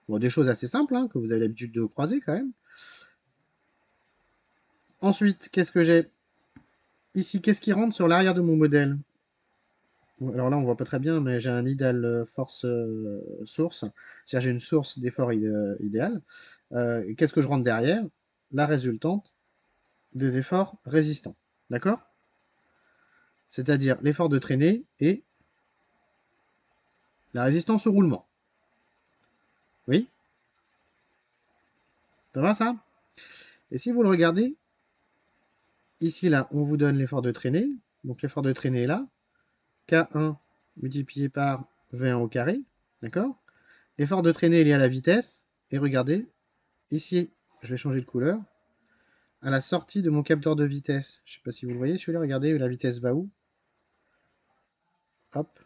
Bon, des choses assez simples hein, que vous avez l'habitude de croiser quand même. Ensuite, qu'est-ce que j'ai ici? Qu'est-ce qui rentre sur l'arrière de mon modèle? Alors là, on voit pas très bien, mais j'ai un idéal force source, c'est-à-dire j'ai une source d'effort idéal. Qu'est-ce que je rentre derrière? La résultante des efforts résistants. D'accord? C'est-à-dire l'effort de traînée et la résistance au roulement. Oui? Ça va ça? Et si vous le regardez, ici là, on vous donne l'effort de traînée. Donc l'effort de traînée est là. K1 multiplié par V1 au carré. D'accord? L'effort de traînée est lié à la vitesse. Et regardez, ici, je vais changer de couleur. À la sortie de mon capteur de vitesse. Je ne sais pas si vous le voyez celui-là, regardez, la vitesse va où? Hop.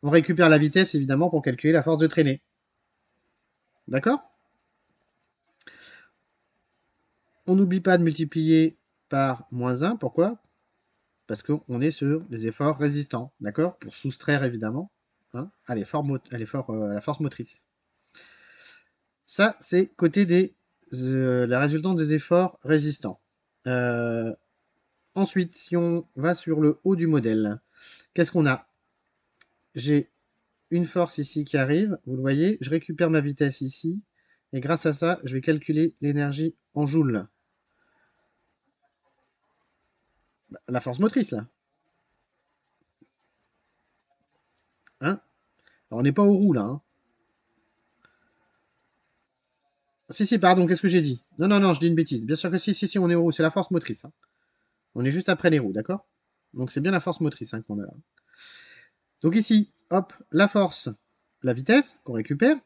On récupère la vitesse évidemment pour calculer la force de traînée. D'accord? On n'oublie pas de multiplier par moins 1. Pourquoi? Parce qu'on est sur des efforts résistants, d'accord? Pour soustraire évidemment hein, à la force motrice. Ça, c'est côté la résultante des efforts résistants. Euh, Ensuite, si on va sur le haut du modèle, qu'est-ce qu'on a? J'ai une force ici qui arrive, vous le voyez, je récupère ma vitesse ici, et grâce à ça, je vais calculer l'énergie en joules. Bah, la force motrice, là. Hein? Alors, on n'est pas aux roues, là. Hein. Si, si, pardon, qu'est-ce que j'ai dit? Non, non, non, je dis une bêtise. Bien sûr que si, si, si, on est aux roues, c'est la force motrice. Hein. On est juste après les roues, d'accord? Donc c'est bien la force motrice hein, qu'on a là. Donc ici, hop, la force, la vitesse qu'on récupère.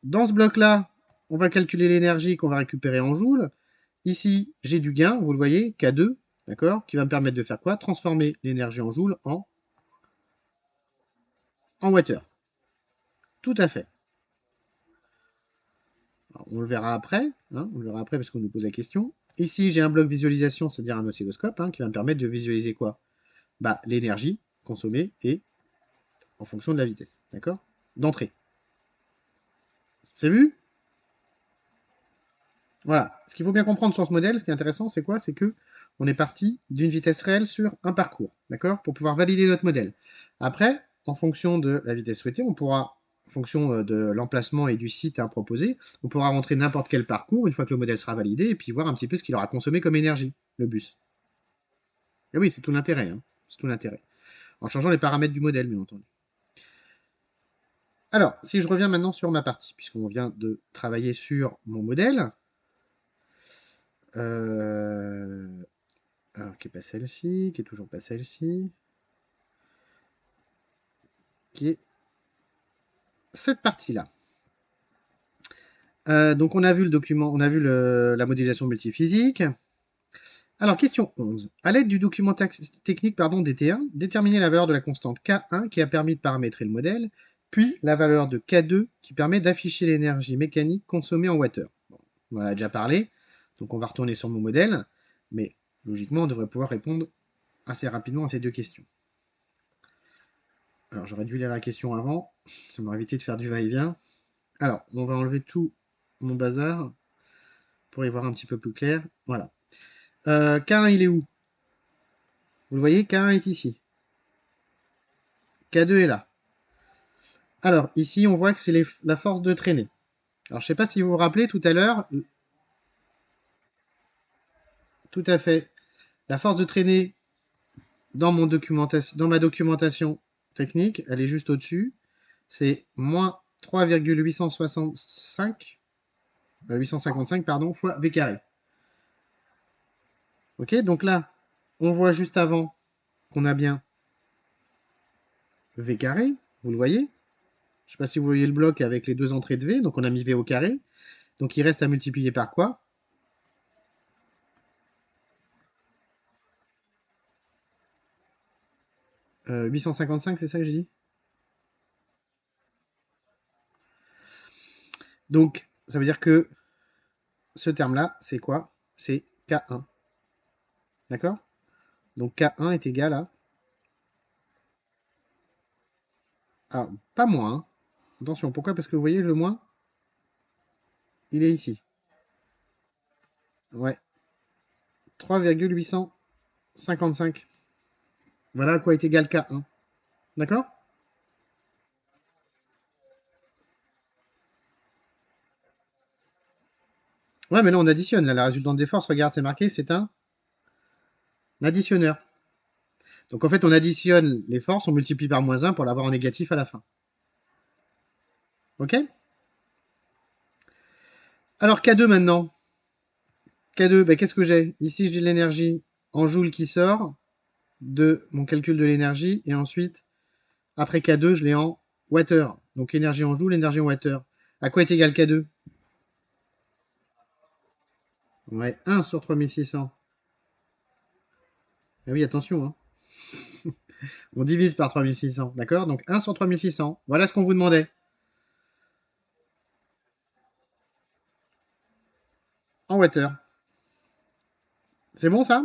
Dans ce bloc-là, on va calculer l'énergie qu'on va récupérer en joules. Ici, j'ai du gain, vous le voyez, K2, d'accord, qui va me permettre de faire quoi? Transformer l'énergie en joules en watt-heure. Tout à fait. Alors, on le verra après, hein, on le verra après parce qu'on nous pose la question. Ici, j'ai un bloc visualisation, c'est-à-dire un oscilloscope, hein, qui va me permettre de visualiser quoi? Bah, l'énergie consommée et en fonction de la vitesse, d'accord? D'entrée. C'est vu? Voilà. Ce qu'il faut bien comprendre sur ce modèle, ce qui est intéressant, c'est quoi? C'est que on est parti d'une vitesse réelle sur un parcours, d'accord? Pour pouvoir valider notre modèle. Après, en fonction de la vitesse souhaitée, on pourra, en fonction de l'emplacement et du site à proposer, on pourra rentrer n'importe quel parcours une fois que le modèle sera validé et puis voir un petit peu ce qu'il aura consommé comme énergie, le bus. Et oui, c'est tout l'intérêt, hein. C'est tout l'intérêt. En changeant les paramètres du modèle, bien entendu. Alors, si je reviens maintenant sur ma partie, puisqu'on vient de travailler sur mon modèle, euh, alors, qui est pas celle-ci, qui est toujours pas celle-ci, qui est cette partie-là. Donc on a vu le document, on a vu la modélisation multiphysique. Alors question 11. À l'aide du document technique DT1, déterminer la valeur de la constante K1 qui a permis de paramétrer le modèle, puis la valeur de K2 qui permet d'afficher l'énergie mécanique consommée en wattheure. Bon, on en a déjà parlé, donc on va retourner sur mon modèle, mais logiquement on devrait pouvoir répondre assez rapidement à ces deux questions. Alors j'aurais dû lire la question avant, ça m'aurait évité de faire du va-et-vient. Alors, on va enlever tout mon bazar pour y voir un petit peu plus clair. Voilà. K1, il est où? Vous le voyez, K1 est ici. K2 est là. Alors, ici, on voit que c'est la force de traînée. Alors, je ne sais pas si vous vous rappelez tout à l'heure. Tout à fait. La force de traînée dans ma documentation technique, elle est juste au-dessus. C'est moins 3,865 pardon, fois V carré. Ok, donc là, on voit juste avant qu'on a bien V carré, vous le voyez. Je ne sais pas si vous voyez le bloc avec les deux entrées de V, donc on a mis V au carré. Donc il reste à multiplier par quoi? 855, c'est ça que j'ai dit? Donc ça veut dire que ce terme-là, c'est quoi? C'est K1. D'accord? Donc K1 est égal à... Alors, pas moins. Hein. Attention, pourquoi? Parce que vous voyez le moins, il est ici. Ouais. 3,855. Voilà à quoi est égal K1. D'accord? Ouais, mais là on additionne. Là, la résultante des forces, regarde, c'est marqué, c'est un additionneur. Donc en fait, on additionne les forces, on multiplie par moins 1 pour l'avoir en négatif à la fin. Ok? Alors K2 maintenant. K2, bah, qu'est-ce que j'ai? Ici, j'ai de l'énergie en joules qui sort de mon calcul de l'énergie. Et ensuite, après K2, je l'ai en wattheure. Donc énergie en joules, énergie en wattheure. À quoi est égal K2? Ouais, 1 sur 3600. Ah oui, attention, hein. On divise par 3600, d'accord? Donc 1 sur 3600. Voilà ce qu'on vous demandait. En wattheure. C'est bon ça?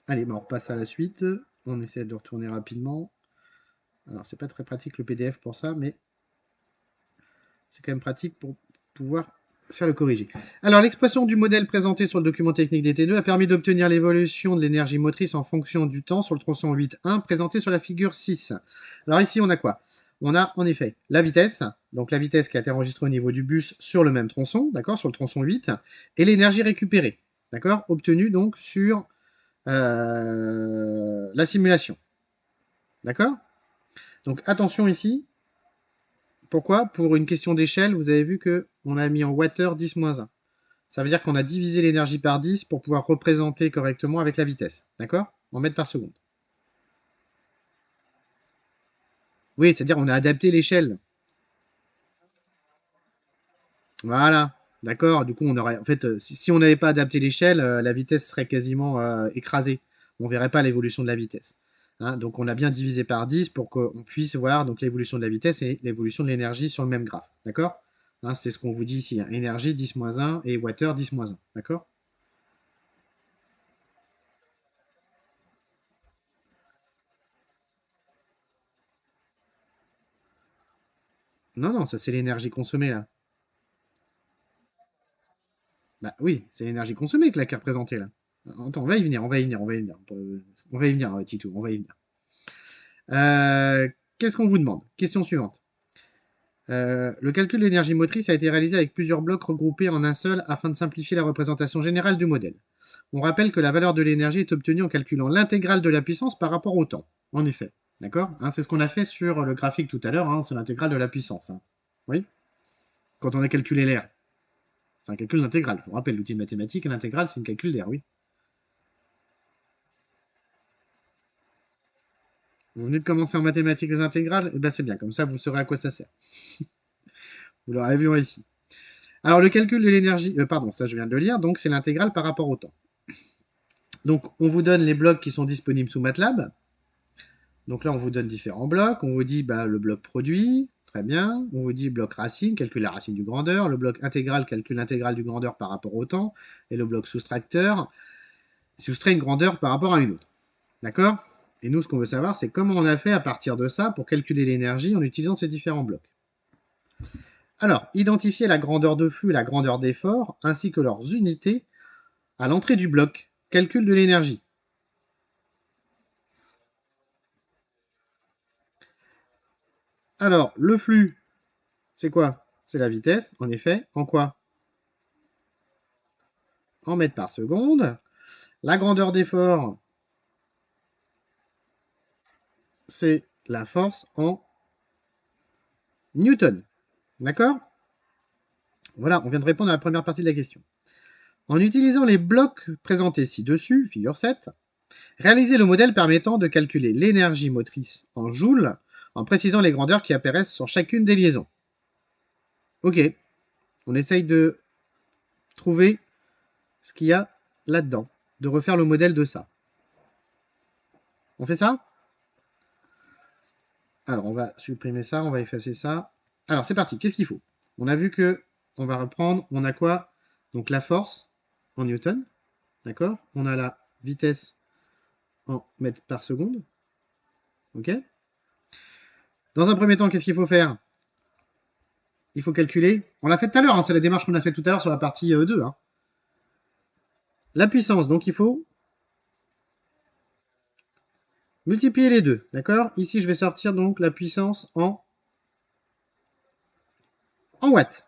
Allez, bah on repasse à la suite. On essaie de retourner rapidement. Alors, c'est pas très pratique le PDF pour ça, mais c'est quand même pratique pour pouvoir faire le corriger. Alors, l'expression du modèle présenté sur le document technique DT2 a permis d'obtenir l'évolution de l'énergie motrice en fonction du temps sur le tronçon 8.1 présenté sur la figure 6. Alors ici, on a quoi? On a en effet la vitesse, donc la vitesse qui a été enregistrée au niveau du bus sur le même tronçon, d'accord, sur le tronçon 8, et l'énergie récupérée, d'accord, obtenue donc sur la simulation. D'accord? Donc attention ici. Pourquoi? Pour une question d'échelle, vous avez vu qu'on a mis en wattheure 10-1. Ça veut dire qu'on a divisé l'énergie par 10 pour pouvoir représenter correctement avec la vitesse. D'accord? En mètres par seconde. Oui, c'est-à-dire qu'on a adapté l'échelle. Voilà. D'accord? Du coup, on aurait. En fait, si on n'avait pas adapté l'échelle, la vitesse serait quasiment écrasée. On ne verrait pas l'évolution de la vitesse. Hein, donc, on a bien divisé par 10 pour qu'on puisse voir donc l'évolution de la vitesse et l'évolution de l'énergie sur le même graphe. D'accord? Hein, c'est ce qu'on vous dit ici. Hein. Énergie 10-1 et wattheure 10-1. D'accord? Non, non, ça c'est l'énergie consommée là. Bah oui, c'est l'énergie consommée que la carte représentée là. Attends, on va y venir, on va y venir, on va y venir. On va y venir, Titou, on va y venir. Qu'est-ce qu'on vous demande? Question suivante. Le calcul de l'énergie motrice a été réalisé avec plusieurs blocs regroupés en un seul afin de simplifier la représentation générale du modèle. On rappelle que la valeur de l'énergie est obtenue en calculant l'intégrale de la puissance par rapport au temps. En effet. D'accord? Hein, c'est ce qu'on a fait sur le graphique tout à l'heure, hein, c'est l'intégrale de la puissance. Hein. Oui? Quand on a calculé l'air. C'est un calcul d'intégrale. Je vous rappelle, l'outil de mathématiques et l'intégrale, c'est un calcul d'air, oui. Vous venez de commencer en mathématiques les intégrales? Eh ben c'est bien, comme ça vous saurez à quoi ça sert. Vous l'aurez vu ici. Alors le calcul de l'énergie, pardon, ça je viens de le lire, donc c'est l'intégrale par rapport au temps. Donc on vous donne les blocs qui sont disponibles sous MATLAB. Donc là on vous donne différents blocs. On vous dit bah, le bloc produit, très bien. On vous dit bloc racine, calcule la racine du grandeur. Le bloc intégral, calcule l'intégrale du grandeur par rapport au temps. Et le bloc soustracteur, soustrait une grandeur par rapport à une autre. D'accord? Et nous, ce qu'on veut savoir, c'est comment on a fait à partir de ça pour calculer l'énergie en utilisant ces différents blocs. Alors, identifier la grandeur de flux et la grandeur d'effort, ainsi que leurs unités, à l'entrée du bloc. Calcul de l'énergie. Alors, le flux, c'est quoi? C'est la vitesse, en effet. En quoi? En mètres par seconde. La grandeur d'effort, c'est la force en newton. D'accord? Voilà, on vient de répondre à la première partie de la question. En utilisant les blocs présentés ci-dessus, figure 7, réaliser le modèle permettant de calculer l'énergie motrice en joules en précisant les grandeurs qui apparaissent sur chacune des liaisons. Ok, on essaye de trouver ce qu'il y a là-dedans, de refaire le modèle de ça. On fait ça? Alors, on va supprimer ça, on va effacer ça. Alors, c'est parti, qu'est-ce qu'il faut? On a vu que, on va reprendre, on a quoi? Donc la force en newton, d'accord? On a la vitesse en mètres par seconde, ok? Dans un premier temps, qu'est-ce qu'il faut faire? Il faut calculer. On l'a fait tout à l'heure, hein, c'est la démarche qu'on a fait tout à l'heure sur la partie 2. Hein. La puissance, donc il faut multiplier les deux, d'accord? Ici, je vais sortir donc la puissance en watts.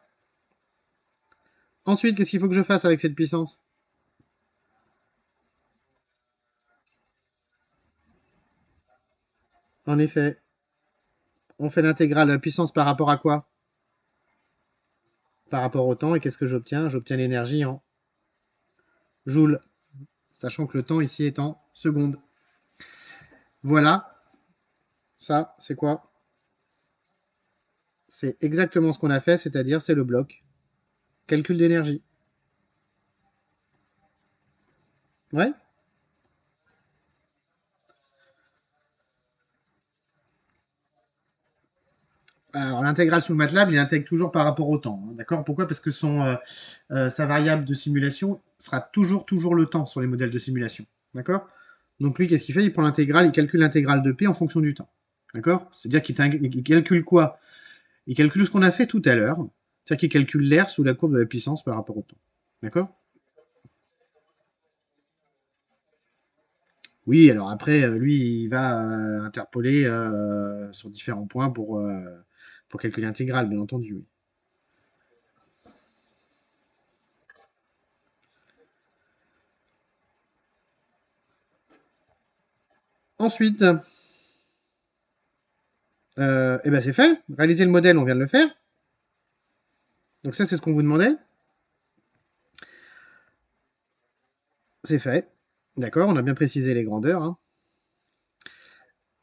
Ensuite, qu'est-ce qu'il faut que je fasse avec cette puissance? En effet, on fait l'intégrale de la puissance par rapport à quoi? Par rapport au temps, et qu'est-ce que j'obtiens? J'obtiens l'énergie en joules, sachant que le temps ici est en secondes. Voilà, ça, c'est quoi? C'est exactement ce qu'on a fait, c'est-à-dire c'est le bloc. Calcul d'énergie. Ouais? Alors l'intégrale sous le MATLAB, il intègre toujours par rapport au temps. Hein, d'accord? Pourquoi? Parce que sa variable de simulation sera toujours le temps sur les modèles de simulation. D'accord? Donc lui, qu'est-ce qu'il fait? Il prend l'intégrale, il calcule l'intégrale de P en fonction du temps. D'accord? C'est-à-dire qu'il calcule quoi? Il calcule ce qu'on a fait tout à l'heure. C'est-à-dire qu'il calcule l'air sous la courbe de la puissance par rapport au temps. D'accord? Oui, alors après, lui, il va interpoler sur différents points pour calculer l'intégrale, bien entendu. Oui. Ensuite, eh ben c'est fait. Réaliser le modèle, on vient de le faire. Donc ça, c'est ce qu'on vous demandait. C'est fait. D'accord, on a bien précisé les grandeurs, hein.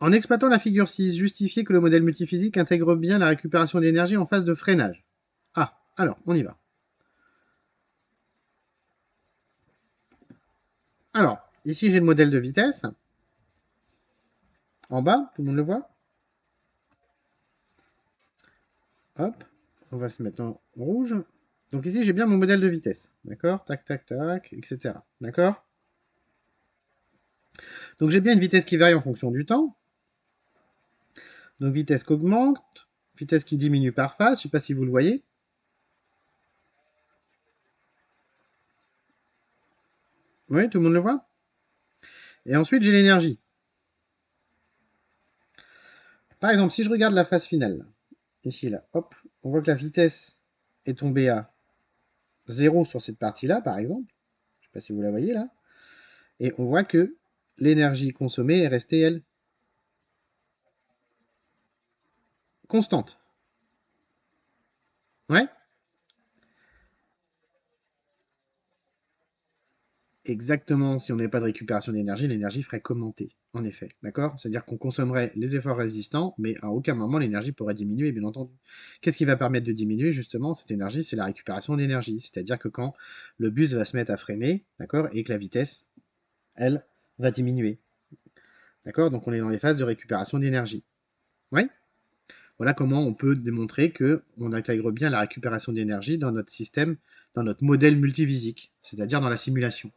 En exploitant la figure 6, justifiez que le modèle multiphysique intègre bien la récupération d'énergie en phase de freinage. Ah, alors, on y va. Alors, ici j'ai le modèle de vitesse. En bas, tout le monde le voit. Hop, on va se mettre en rouge. Donc ici j'ai bien mon modèle de vitesse. D'accord? Tac, tac, tac, etc. D'accord? Donc j'ai bien une vitesse qui varie en fonction du temps. Donc vitesse qui augmente, vitesse qui diminue par phase. Je ne sais pas si vous le voyez. Oui, tout le monde le voit. Et ensuite j'ai l'énergie. Par exemple, si je regarde la phase finale, ici là, hop, on voit que la vitesse est tombée à 0 sur cette partie-là, par exemple. Je ne sais pas si vous la voyez là. Et on voit que l'énergie consommée est restée, elle, constante. Ouais? Exactement, si on n'avait pas de récupération d'énergie, l'énergie ferait commenter, en effet. D'accord? C'est-à-dire qu'on consommerait les efforts résistants, mais à aucun moment l'énergie pourrait diminuer, bien entendu. Qu'est-ce qui va permettre de diminuer, justement, cette énergie? C'est la récupération d'énergie. C'est-à-dire que quand le bus va se mettre à freiner, d'accord, et que la vitesse, elle, va diminuer. D'accord? Donc on est dans les phases de récupération d'énergie. Oui? Voilà comment on peut démontrer que on intègre bien la récupération d'énergie dans notre système, dans notre modèle multivisique, c'est-à-dire dans la simulation.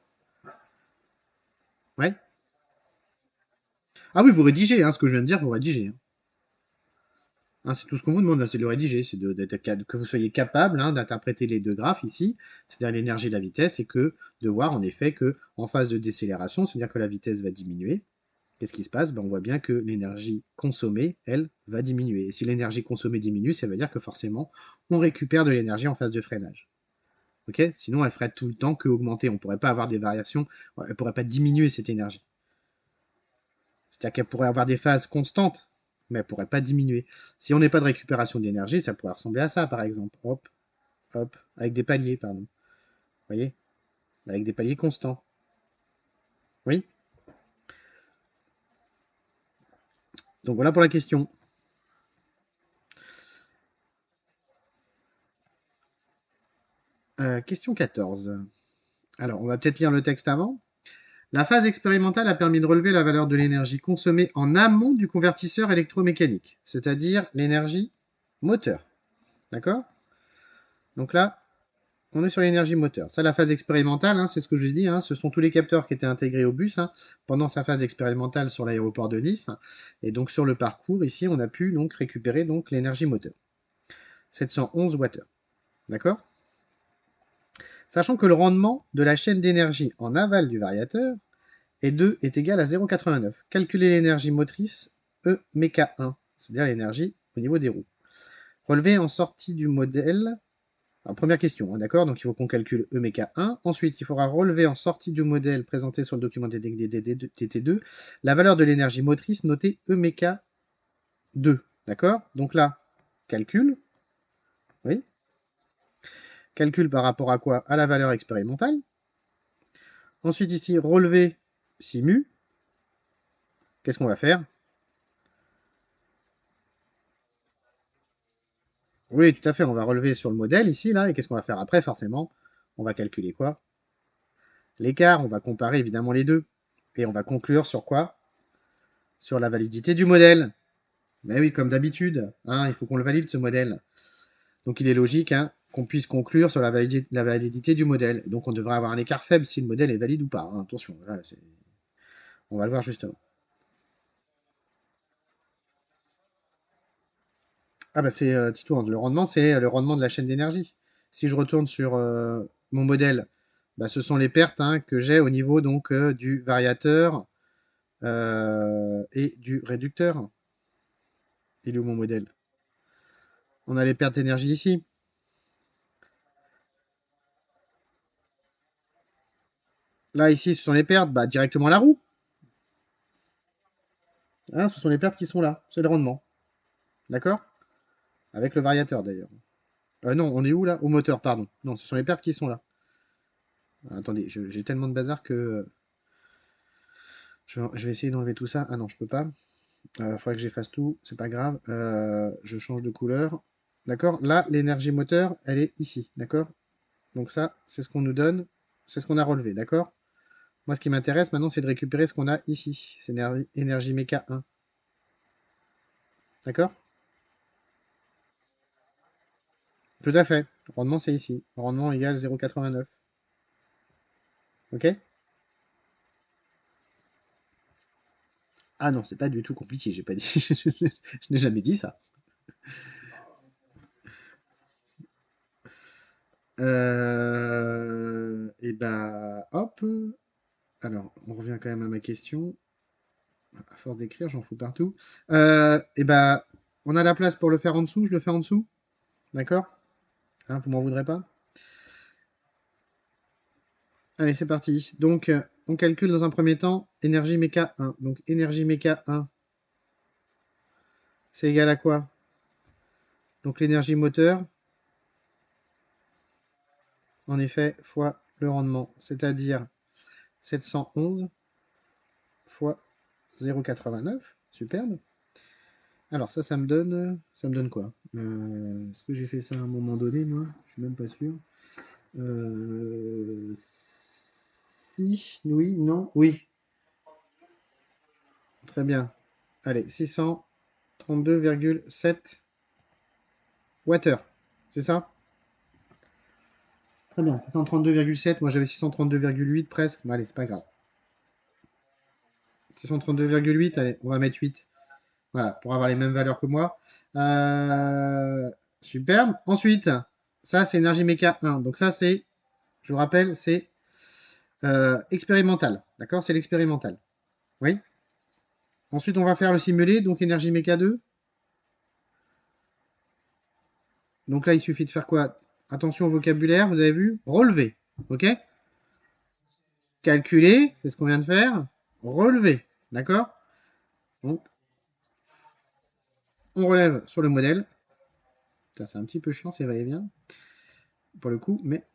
Ouais? Ah oui, vous rédigez, hein, ce que je viens de dire, vous rédigez, hein. Hein, c'est tout ce qu'on vous demande, là, c'est de le rédiger, c'est que vous soyez capable, hein, d'interpréter les deux graphes ici, c'est-à-dire l'énergie et la vitesse, et que de voir en effet que en phase de décélération, c'est-à-dire que la vitesse va diminuer. Qu'est-ce qui se passe? Ben, on voit bien que l'énergie consommée, elle, va diminuer. Et si l'énergie consommée diminue, ça veut dire que forcément, on récupère de l'énergie en phase de freinage. Ok? Sinon, elle ferait tout le temps que augmenter. On ne pourrait pas avoir des variations, elle ne pourrait pas diminuer cette énergie. C'est-à-dire qu'elle pourrait avoir des phases constantes, mais elle ne pourrait pas diminuer. Si on n'est pas de récupération d'énergie, ça pourrait ressembler à ça, par exemple. Hop, hop, avec des paliers, pardon. Vous voyez? Avec des paliers constants. Oui? Donc voilà pour la question. Question 14. Alors, on va peut-être lire le texte avant. La phase expérimentale a permis de relever la valeur de l'énergie consommée en amont du convertisseur électromécanique, c'est-à-dire l'énergie moteur. D'accord? Donc là, on est sur l'énergie moteur. Ça, la phase expérimentale, hein, c'est ce que je dis, hein, ce sont tous les capteurs qui étaient intégrés au bus, hein, pendant sa phase expérimentale sur l'aéroport de Nice. Et donc sur le parcours, ici, on a pu donc récupérer donc l'énergie moteur. 711 Wh. D'accord? Sachant que le rendement de la chaîne d'énergie en aval du variateur est égal à 0,89. Calculer l'énergie motrice E méca 1, c'est-à-dire l'énergie au niveau des roues. Relevé en sortie du modèle. Alors, première question, hein, d'accord? Donc il faut qu'on calcule E méca 1. Ensuite, il faudra relever en sortie du modèle présenté sur le document TT2 la valeur de l'énergie motrice notée E méca 2. D'accord? Donc là, calcul. Oui. Calcul par rapport à quoi? À la valeur expérimentale. Ensuite, ici, relevé simu. Qu'est-ce qu'on va faire? Oui, tout à fait. On va relever sur le modèle ici, là. Et qu'est-ce qu'on va faire après, forcément? On va calculer quoi? L'écart. On va comparer évidemment les deux. Et on va conclure sur quoi? Sur la validité du modèle. Mais oui, comme d'habitude, hein, il faut qu'on le valide ce modèle. Donc il est logique, hein, qu'on puisse conclure sur la validité du modèle. Donc on devrait avoir un écart faible si le modèle est valide ou pas, hein. Attention, là, on va le voir justement. Ah bah c'est tu tournes. Le rendement, c'est le rendement de la chaîne d'énergie. Si je retourne sur mon modèle, bah, ce sont les pertes hein, que j'ai au niveau donc du variateur et du réducteur. Il est où mon modèle? On a les pertes d'énergie ici. Là, ici, ce sont les pertes, bah, directement la roue. Hein, ce sont les pertes qui sont là. C'est le rendement. D'accord? Avec le variateur d'ailleurs. Non, on est où là? Au moteur, pardon. Non, ce sont les pertes qui sont là. Attendez, j'ai tellement de bazar que je vais essayer d'enlever tout ça. Ah non, je peux pas. Il faudrait que j'efface tout. C'est pas grave. Je change de couleur. D'accord? Là, l'énergie moteur, elle est ici. D'accord? Donc ça, c'est ce qu'on nous donne. C'est ce qu'on a relevé. D'accord? Moi, ce qui m'intéresse maintenant, c'est de récupérer ce qu'on a ici. C'est énergie méca 1. D'accord? Tout à fait. Le rendement, c'est ici. Rendement égale 0,89. Ok? Ah non, c'est pas du tout compliqué. J'ai pas dit. Je n'ai jamais dit ça. Et bah, hop. Alors, on revient quand même à ma question. À force d'écrire, j'en fous partout. Et bah, on a la place pour le faire en dessous. Je le fais en dessous. D'accord? Hein, vous m'en voudrez pas? Allez, c'est parti. Donc, on calcule dans un premier temps énergie méca 1. Donc, énergie méca 1, c'est égal à quoi? Donc, l'énergie moteur, en effet, fois le rendement, c'est-à-dire 711 fois 0,89. Superbe. Alors, ça me donne quoi? Est-ce que j'ai fait ça à un moment donné, moi? Je suis même pas sûr. Si, oui, non, oui. Très bien. Allez, 632,7 Watt-heure. C'est ça? Très bien. 632,7. Moi, j'avais 632,8 presque. Mais allez, c'est pas grave. 632,8. Allez, on va mettre 8. Voilà, pour avoir les mêmes valeurs que moi. Superbe. Ensuite, ça, c'est énergie méca 1. Donc ça, c'est, je vous rappelle, c'est expérimental. D'accord? C'est l'expérimental. Oui. Ensuite, on va faire le simulé. Donc énergie méca 2. Donc là, il suffit de faire quoi? Attention au vocabulaire, vous avez vu? Relever. OK? Calculer, c'est ce qu'on vient de faire. Relever. D'accord? Donc, on relève sur le modèle. Ça, c'est un petit peu chiant, c'est va-et-vient, pour le coup, mais.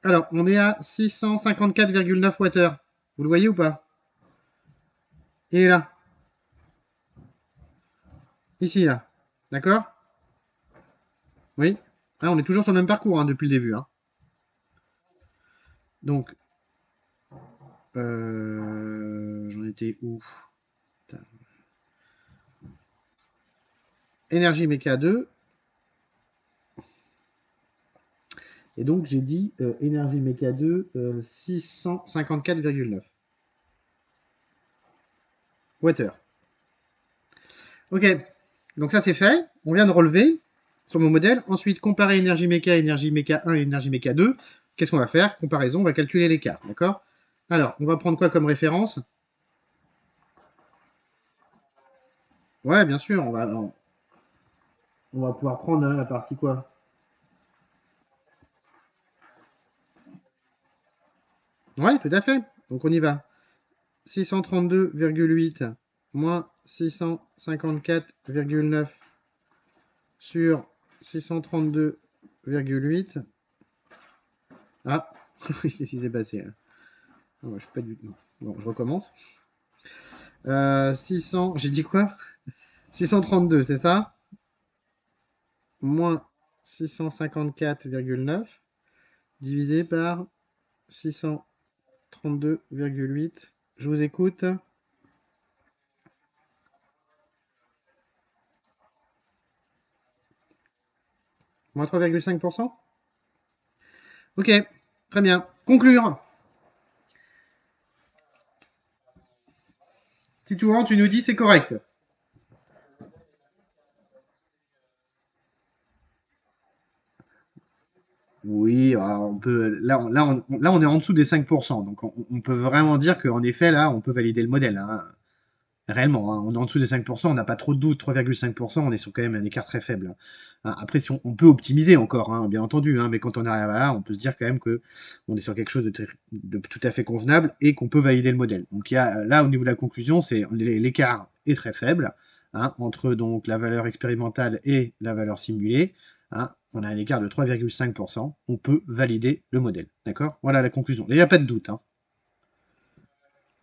Alors, on est à 654,9 Wh. Vous le voyez ou pas? Il est là. Ici, là. D'accord? Oui? Ah, on est toujours sur le même parcours hein, depuis le début. Hein. Donc, j'en étais où? Énergie méca 2. Et donc, j'ai dit énergie méca 2, 654,9 Wh. Ok, donc ça c'est fait. On vient de relever sur mon modèle. Ensuite, comparer énergie méca 1 et énergie méca 2. Qu'est-ce qu'on va faire? Comparaison, on va calculer l'écart. D'accord? Alors, on va prendre quoi comme référence? Ouais, bien sûr, on va pouvoir prendre hein, la partie quoi? Ouais, tout à fait. Donc on y va. 632,8 moins 654,9 sur 632,8. Ah, qu'est-ce qui s'est passé là? Non, je suis pas du tout. Bon, je recommence. 600, j'ai dit quoi? 632, c'est ça? Moins 654,9 divisé par 632,8. Je vous écoute. Moins 3,5%. Ok, très bien. Conclure. Si tu rentres, tu nous dis c'est correct. là, on est en dessous des 5%. Donc, on peut vraiment dire qu'en effet, là, on peut valider le modèle, hein. Réellement, hein, on est en dessous des 5%, on n'a pas trop de doutes, 3,5%, on est sur quand même un écart très faible, hein. Après, si on peut optimiser encore, hein, bien entendu, hein, mais quand on arrive à là, on peut se dire quand même que on est sur quelque chose de tout à fait convenable et qu'on peut valider le modèle. Donc il y a, là, au niveau de la conclusion, c'est l'écart est très faible, hein, entre donc la valeur expérimentale et la valeur simulée. Hein, on a un écart de 3,5%, on peut valider le modèle. D'accord? Voilà la conclusion. Il n'y a pas de doute, hein.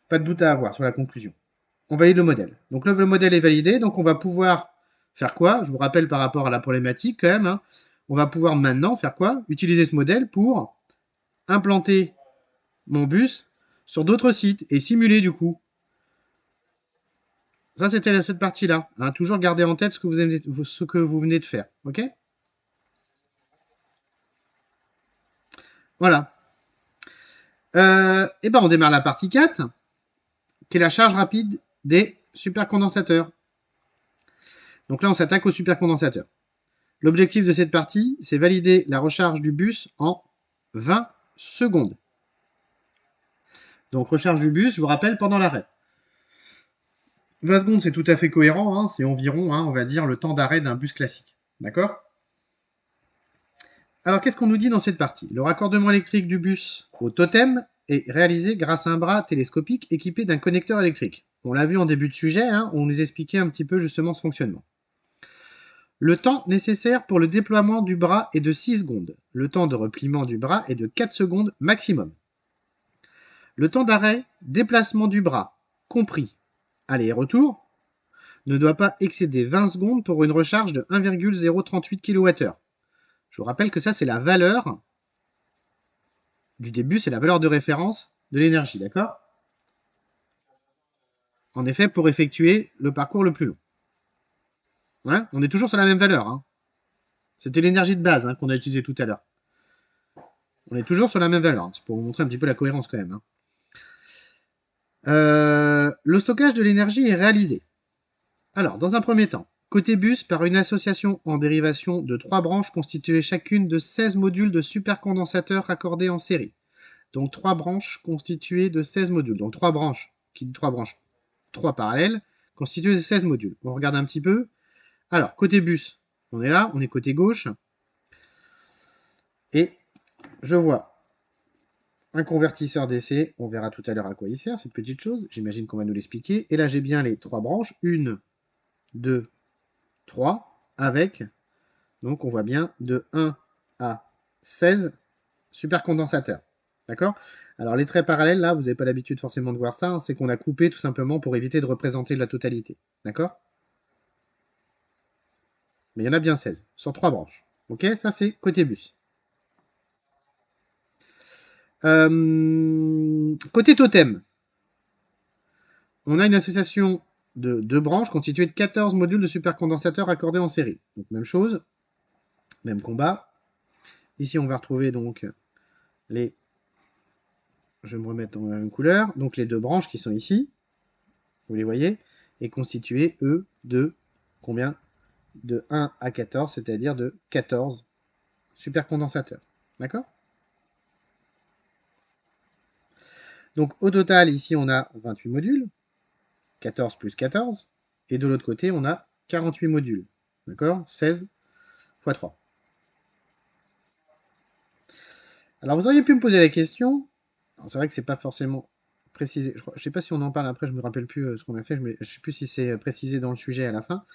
Pas de doute à avoir sur la conclusion. On valide le modèle. Donc là, le modèle est validé, donc on va pouvoir faire quoi? Je vous rappelle par rapport à la problématique quand même, hein. On va pouvoir maintenant faire quoi? Utiliser ce modèle pour implanter mon bus sur d'autres sites et simuler du coup. Ça, c'était cette partie-là, hein. Toujours garder en tête ce que vous venez de faire. OK? Voilà. Et ben, on démarre la partie 4, qui est la charge rapide des supercondensateurs. Donc là, on s'attaque aux supercondensateurs. L'objectif de cette partie, c'est valider la recharge du bus en 20 secondes. Donc recharge du bus, je vous rappelle, pendant l'arrêt. 20 secondes, c'est tout à fait cohérent, hein, c'est environ, hein, on va dire, le temps d'arrêt d'un bus classique. D'accord? Alors qu'est-ce qu'on nous dit dans cette partie? Le raccordement électrique du bus au totem est réalisé grâce à un bras télescopique équipé d'un connecteur électrique. On l'a vu en début de sujet, hein, on nous expliquait un petit peu justement ce fonctionnement. Le temps nécessaire pour le déploiement du bras est de 6 secondes. Le temps de repliement du bras est de 4 secondes maximum. Le temps d'arrêt, déplacement du bras, compris aller et retour, ne doit pas excéder 20 secondes pour une recharge de 1,038 kWh. Je vous rappelle que ça, c'est la valeur du début, c'est la valeur de référence de l'énergie, d'accord? En effet, pour effectuer le parcours le plus long. Voilà, on est toujours sur la même valeur, hein. C'était l'énergie de base, hein, qu'on a utilisée tout à l'heure. On est toujours sur la même valeur. C'est pour vous montrer un petit peu la cohérence quand même, hein. Le stockage de l'énergie est réalisé. Alors, dans un premier temps, côté bus, par une association en dérivation de 3 branches constituées chacune de 16 modules de supercondensateurs raccordés en série. Donc 3 branches constituées de 16 modules. Donc 3 branches, qui dit 3 branches, 3 parallèles, constituées de 16 modules. On regarde un petit peu. Alors, côté bus, on est là, on est côté gauche. Et je vois un convertisseur DC, on verra tout à l'heure à quoi il sert, cette petite chose, j'imagine qu'on va nous l'expliquer. Et là, j'ai bien les 3 branches, 1, 2, 3, avec, donc on voit bien, de 1 à 16 supercondensateurs. D'accord? Alors les traits parallèles, là, vous n'avez pas l'habitude forcément de voir ça, hein, c'est qu'on a coupé tout simplement pour éviter de représenter la totalité. D'accord? Mais il y en a bien 16, sur 3 branches. Ok? Ça, c'est côté bus. Côté totem, on a une association de 2 branches constituée de 14 modules de supercondensateurs accordés en série. Donc même chose, même combat. Ici, on va retrouver donc les... Je vais me remettre en même couleur. Donc les 2 branches qui sont ici, vous les voyez, et constituées, eux, de combien? De 1 à 14, c'est-à-dire de 14 supercondensateurs. D'accord? Donc au total, ici, on a 28 modules, 14 plus 14, et de l'autre côté, on a 48 modules. D'accord? 16 fois 3. Alors vous auriez pu me poser la question, c'est vrai que c'est pas forcément précisé, je ne sais pas si on en parle après, je me rappelle plus ce qu'on a fait, je ne sais plus si c'est précisé dans le sujet à la fin,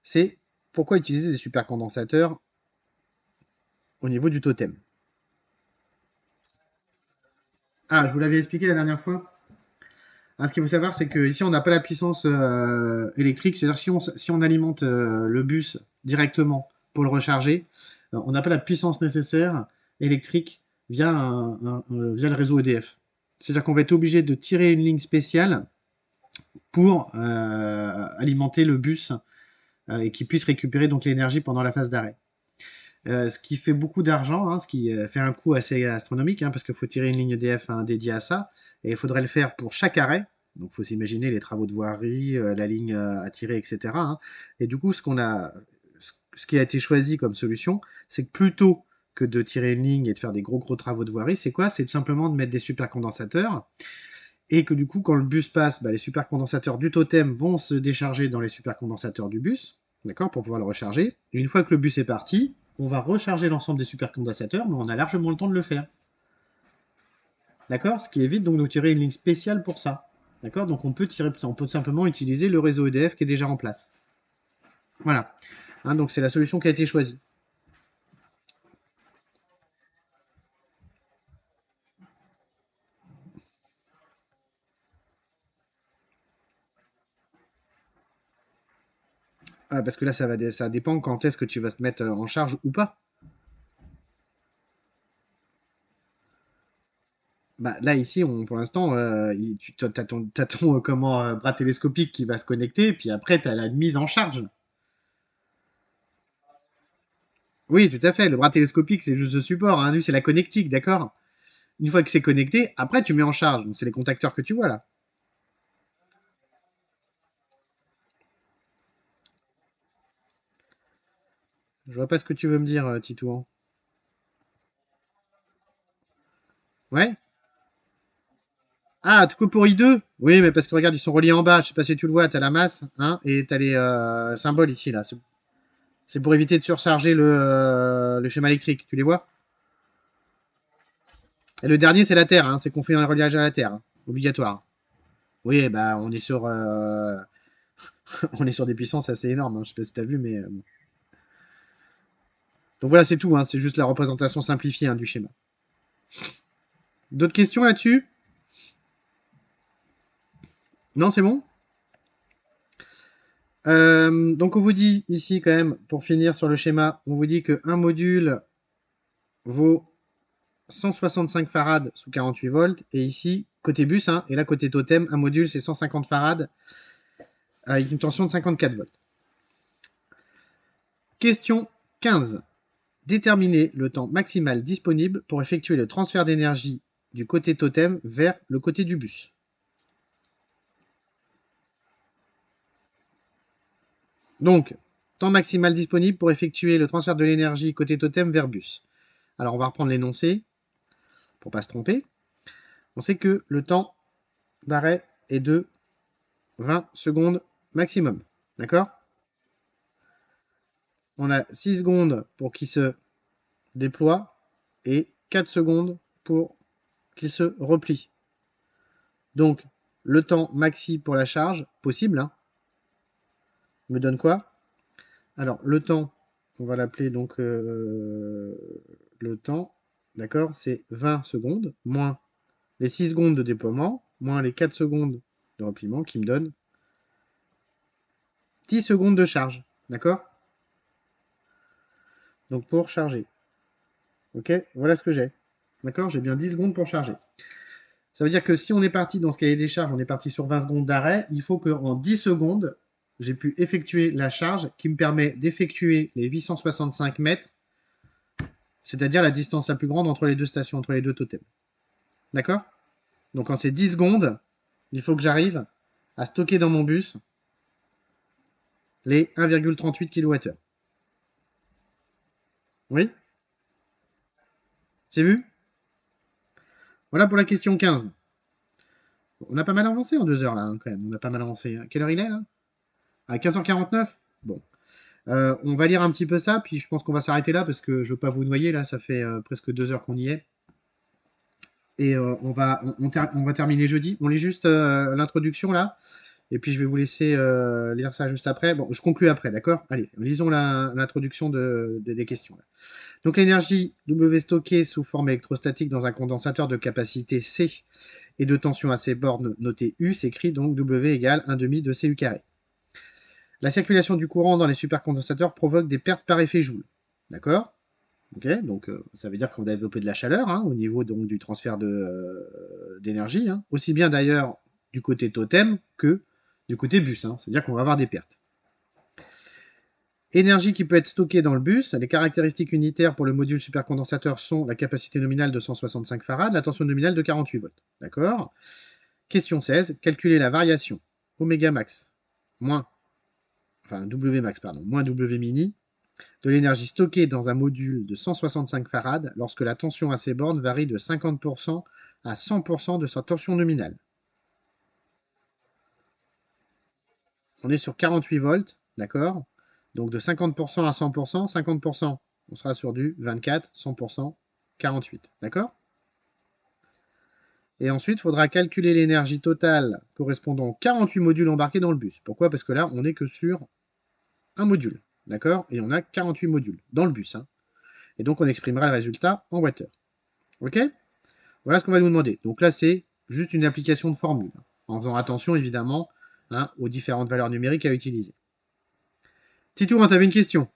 c'est pourquoi utiliser des supercondensateurs au niveau du totem. Ah, je vous l'avais expliqué la dernière fois. Ah, ce qu'il faut savoir, c'est qu'ici, on n'a pas la puissance électrique. C'est-à-dire, si on alimente le bus directement pour le recharger, on n'a pas la puissance nécessaire électrique via le réseau EDF. C'est-à-dire qu'on va être obligé de tirer une ligne spéciale pour alimenter le bus et qu'il puisse récupérer donc l'énergie pendant la phase d'arrêt. Ce qui fait beaucoup d'argent, hein, ce qui fait un coût assez astronomique, hein, parce qu'il faut tirer une ligne EDF dédiée à ça, et il faudrait le faire pour chaque arrêt. Donc il faut s'imaginer les travaux de voirie, la ligne à tirer, etc., hein. Et du coup, ce qui a été choisi comme solution, c'est que plutôt que de tirer une ligne et de faire des gros travaux de voirie. C'est quoi? C'est simplement de mettre des supercondensateurs et que du coup, quand le bus passe, bah, les supercondensateurs du totem vont se décharger dans les supercondensateurs du bus, d'accord, pour pouvoir le recharger. Et une fois que le bus est parti, on va recharger l'ensemble des supercondensateurs, mais on a largement le temps de le faire. D'accord? Ce qui évite donc de tirer une ligne spéciale pour ça. D'accord? Donc on peut simplement utiliser le réseau EDF qui est déjà en place. Voilà. Hein, donc c'est la solution qui a été choisie. Ah, parce que là, ça dépend quand est-ce que tu vas se mettre en charge ou pas. Bah, là, ici, pour l'instant, tu as ton bras télescopique qui va se connecter, puis après, tu as la mise en charge. Oui, tout à fait. Le bras télescopique, c'est juste le support. Hein. Lui, c'est la connectique, d'accord? Une fois que c'est connecté, après, tu mets en charge. Donc, c'est les contacteurs que tu vois là. Je vois pas ce que tu veux me dire, Titouan. Ouais? Ah, tout coup pour I2? Oui, mais parce que regarde, ils sont reliés en bas. Je sais pas si tu le vois, t'as la masse, hein, et t'as les symboles ici, là. C'est pour éviter de surcharger le schéma électrique. Tu les vois? Et le dernier, c'est la Terre, hein, c'est qu'on fait un reliage à la Terre. Hein, obligatoire. Oui, bah, on est sur des puissances assez énormes. Hein, je sais pas si t'as vu, mais. Bon. Donc voilà, c'est tout. Hein, c'est juste la représentation simplifiée hein, du schéma. D'autres questions là-dessus? Non, c'est bon? Donc on vous dit ici quand même, pour finir sur le schéma, on vous dit qu'un module vaut 165 farads sous 48 volts, et ici, côté bus, hein, et là côté totem, un module c'est 150 farads avec une tension de 54 volts. Question 15. Déterminer le temps maximal disponible pour effectuer le transfert d'énergie du côté totem vers le côté du bus. Donc, temps maximal disponible pour effectuer le transfert de l'énergie côté totem vers bus. Alors, on va reprendre l'énoncé pour pas se tromper. On sait que le temps d'arrêt est de 20 secondes maximum. D'accord? On a 6 secondes pour qu'il se déploie et 4 secondes pour qu'il se replie. Donc, le temps maxi pour la charge possible hein, me donne quoi? Alors, le temps, on va l'appeler donc le temps, d'accord? C'est 20 secondes, moins les 6 secondes de déploiement, moins les 4 secondes de repliement, qui me donne 10 secondes de charge, d'accord? Donc, pour charger. Ok? Voilà ce que j'ai. D'accord? J'ai bien 10 secondes pour charger. Ça veut dire que si on est parti dans ce cahier des charges, on est parti sur 20 secondes d'arrêt, il faut qu'en 10 secondes, j'ai pu effectuer la charge qui me permet d'effectuer les 865 mètres, c'est-à-dire la distance la plus grande entre les deux stations, entre les deux totems. D'accord? Donc en ces 10 secondes, il faut que j'arrive à stocker dans mon bus les 1,38 kWh. Oui? C'est vu? Voilà pour la question 15. On a pas mal avancé en 2 heures là, hein, quand même. On a pas mal avancé. Quelle heure il est là? À 15h49? Bon. On va lire un petit peu ça, puis je pense qu'on va s'arrêter là parce que je veux pas vous noyer là, ça fait presque 2 heures qu'on y est. Et on va terminer jeudi. On lit juste l'introduction là, et puis je vais vous laisser lire ça juste après. Bon, je conclue après, d'accord? Allez, lisons l'introduction des questions. Là. Donc l'énergie W stockée sous forme électrostatique dans un condensateur de capacité C et de tension à ses bornes notées U s'écrit donc W égale 1 demi de CU carré. La circulation du courant dans les supercondensateurs provoque des pertes par effet Joule. D'accord? Ok, donc ça veut dire qu'on va développer de la chaleur hein, au niveau donc, du transfert d'énergie, hein, aussi bien d'ailleurs du côté totem que du côté bus. Hein, c'est-à-dire qu'on va avoir des pertes. Énergie qui peut être stockée dans le bus. Les caractéristiques unitaires pour le module supercondensateur sont la capacité nominale de 165 farads, la tension nominale de 48 volts. D'accord? Question 16. Calculer la variation oméga max moins, enfin W max, pardon, moins W mini de l'énergie stockée dans un module de 165 farad lorsque la tension à ces bornes varie de 50% à 100% de sa tension nominale. On est sur 48 volts, d'accord? Donc de 50% à 100%, 50%, on sera sur du 24, 100%, 48, d'accord? Et ensuite, il faudra calculer l'énergie totale correspondant aux 48 modules embarqués dans le bus. Pourquoi? Parce que là, on n'est que sur un module, d'accord? Et on a 48 modules dans le bus, hein. Et donc, on exprimera le résultat en wattheures. Ok? Voilà ce qu'on va nous demander. Donc là, c'est juste une application de formule, en faisant attention, évidemment, hein, aux différentes valeurs numériques à utiliser. Titouan, tu avais une question.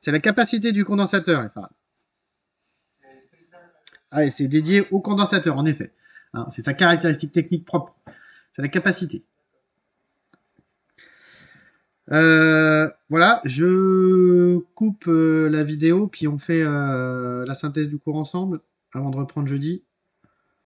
C'est la capacité du condensateur, Efra. Ah, et c'est dédié au condensateur, en effet. Hein, c'est sa caractéristique technique propre. C'est la capacité. Voilà, je coupe la vidéo, puis on fait la synthèse du cours ensemble avant de reprendre jeudi.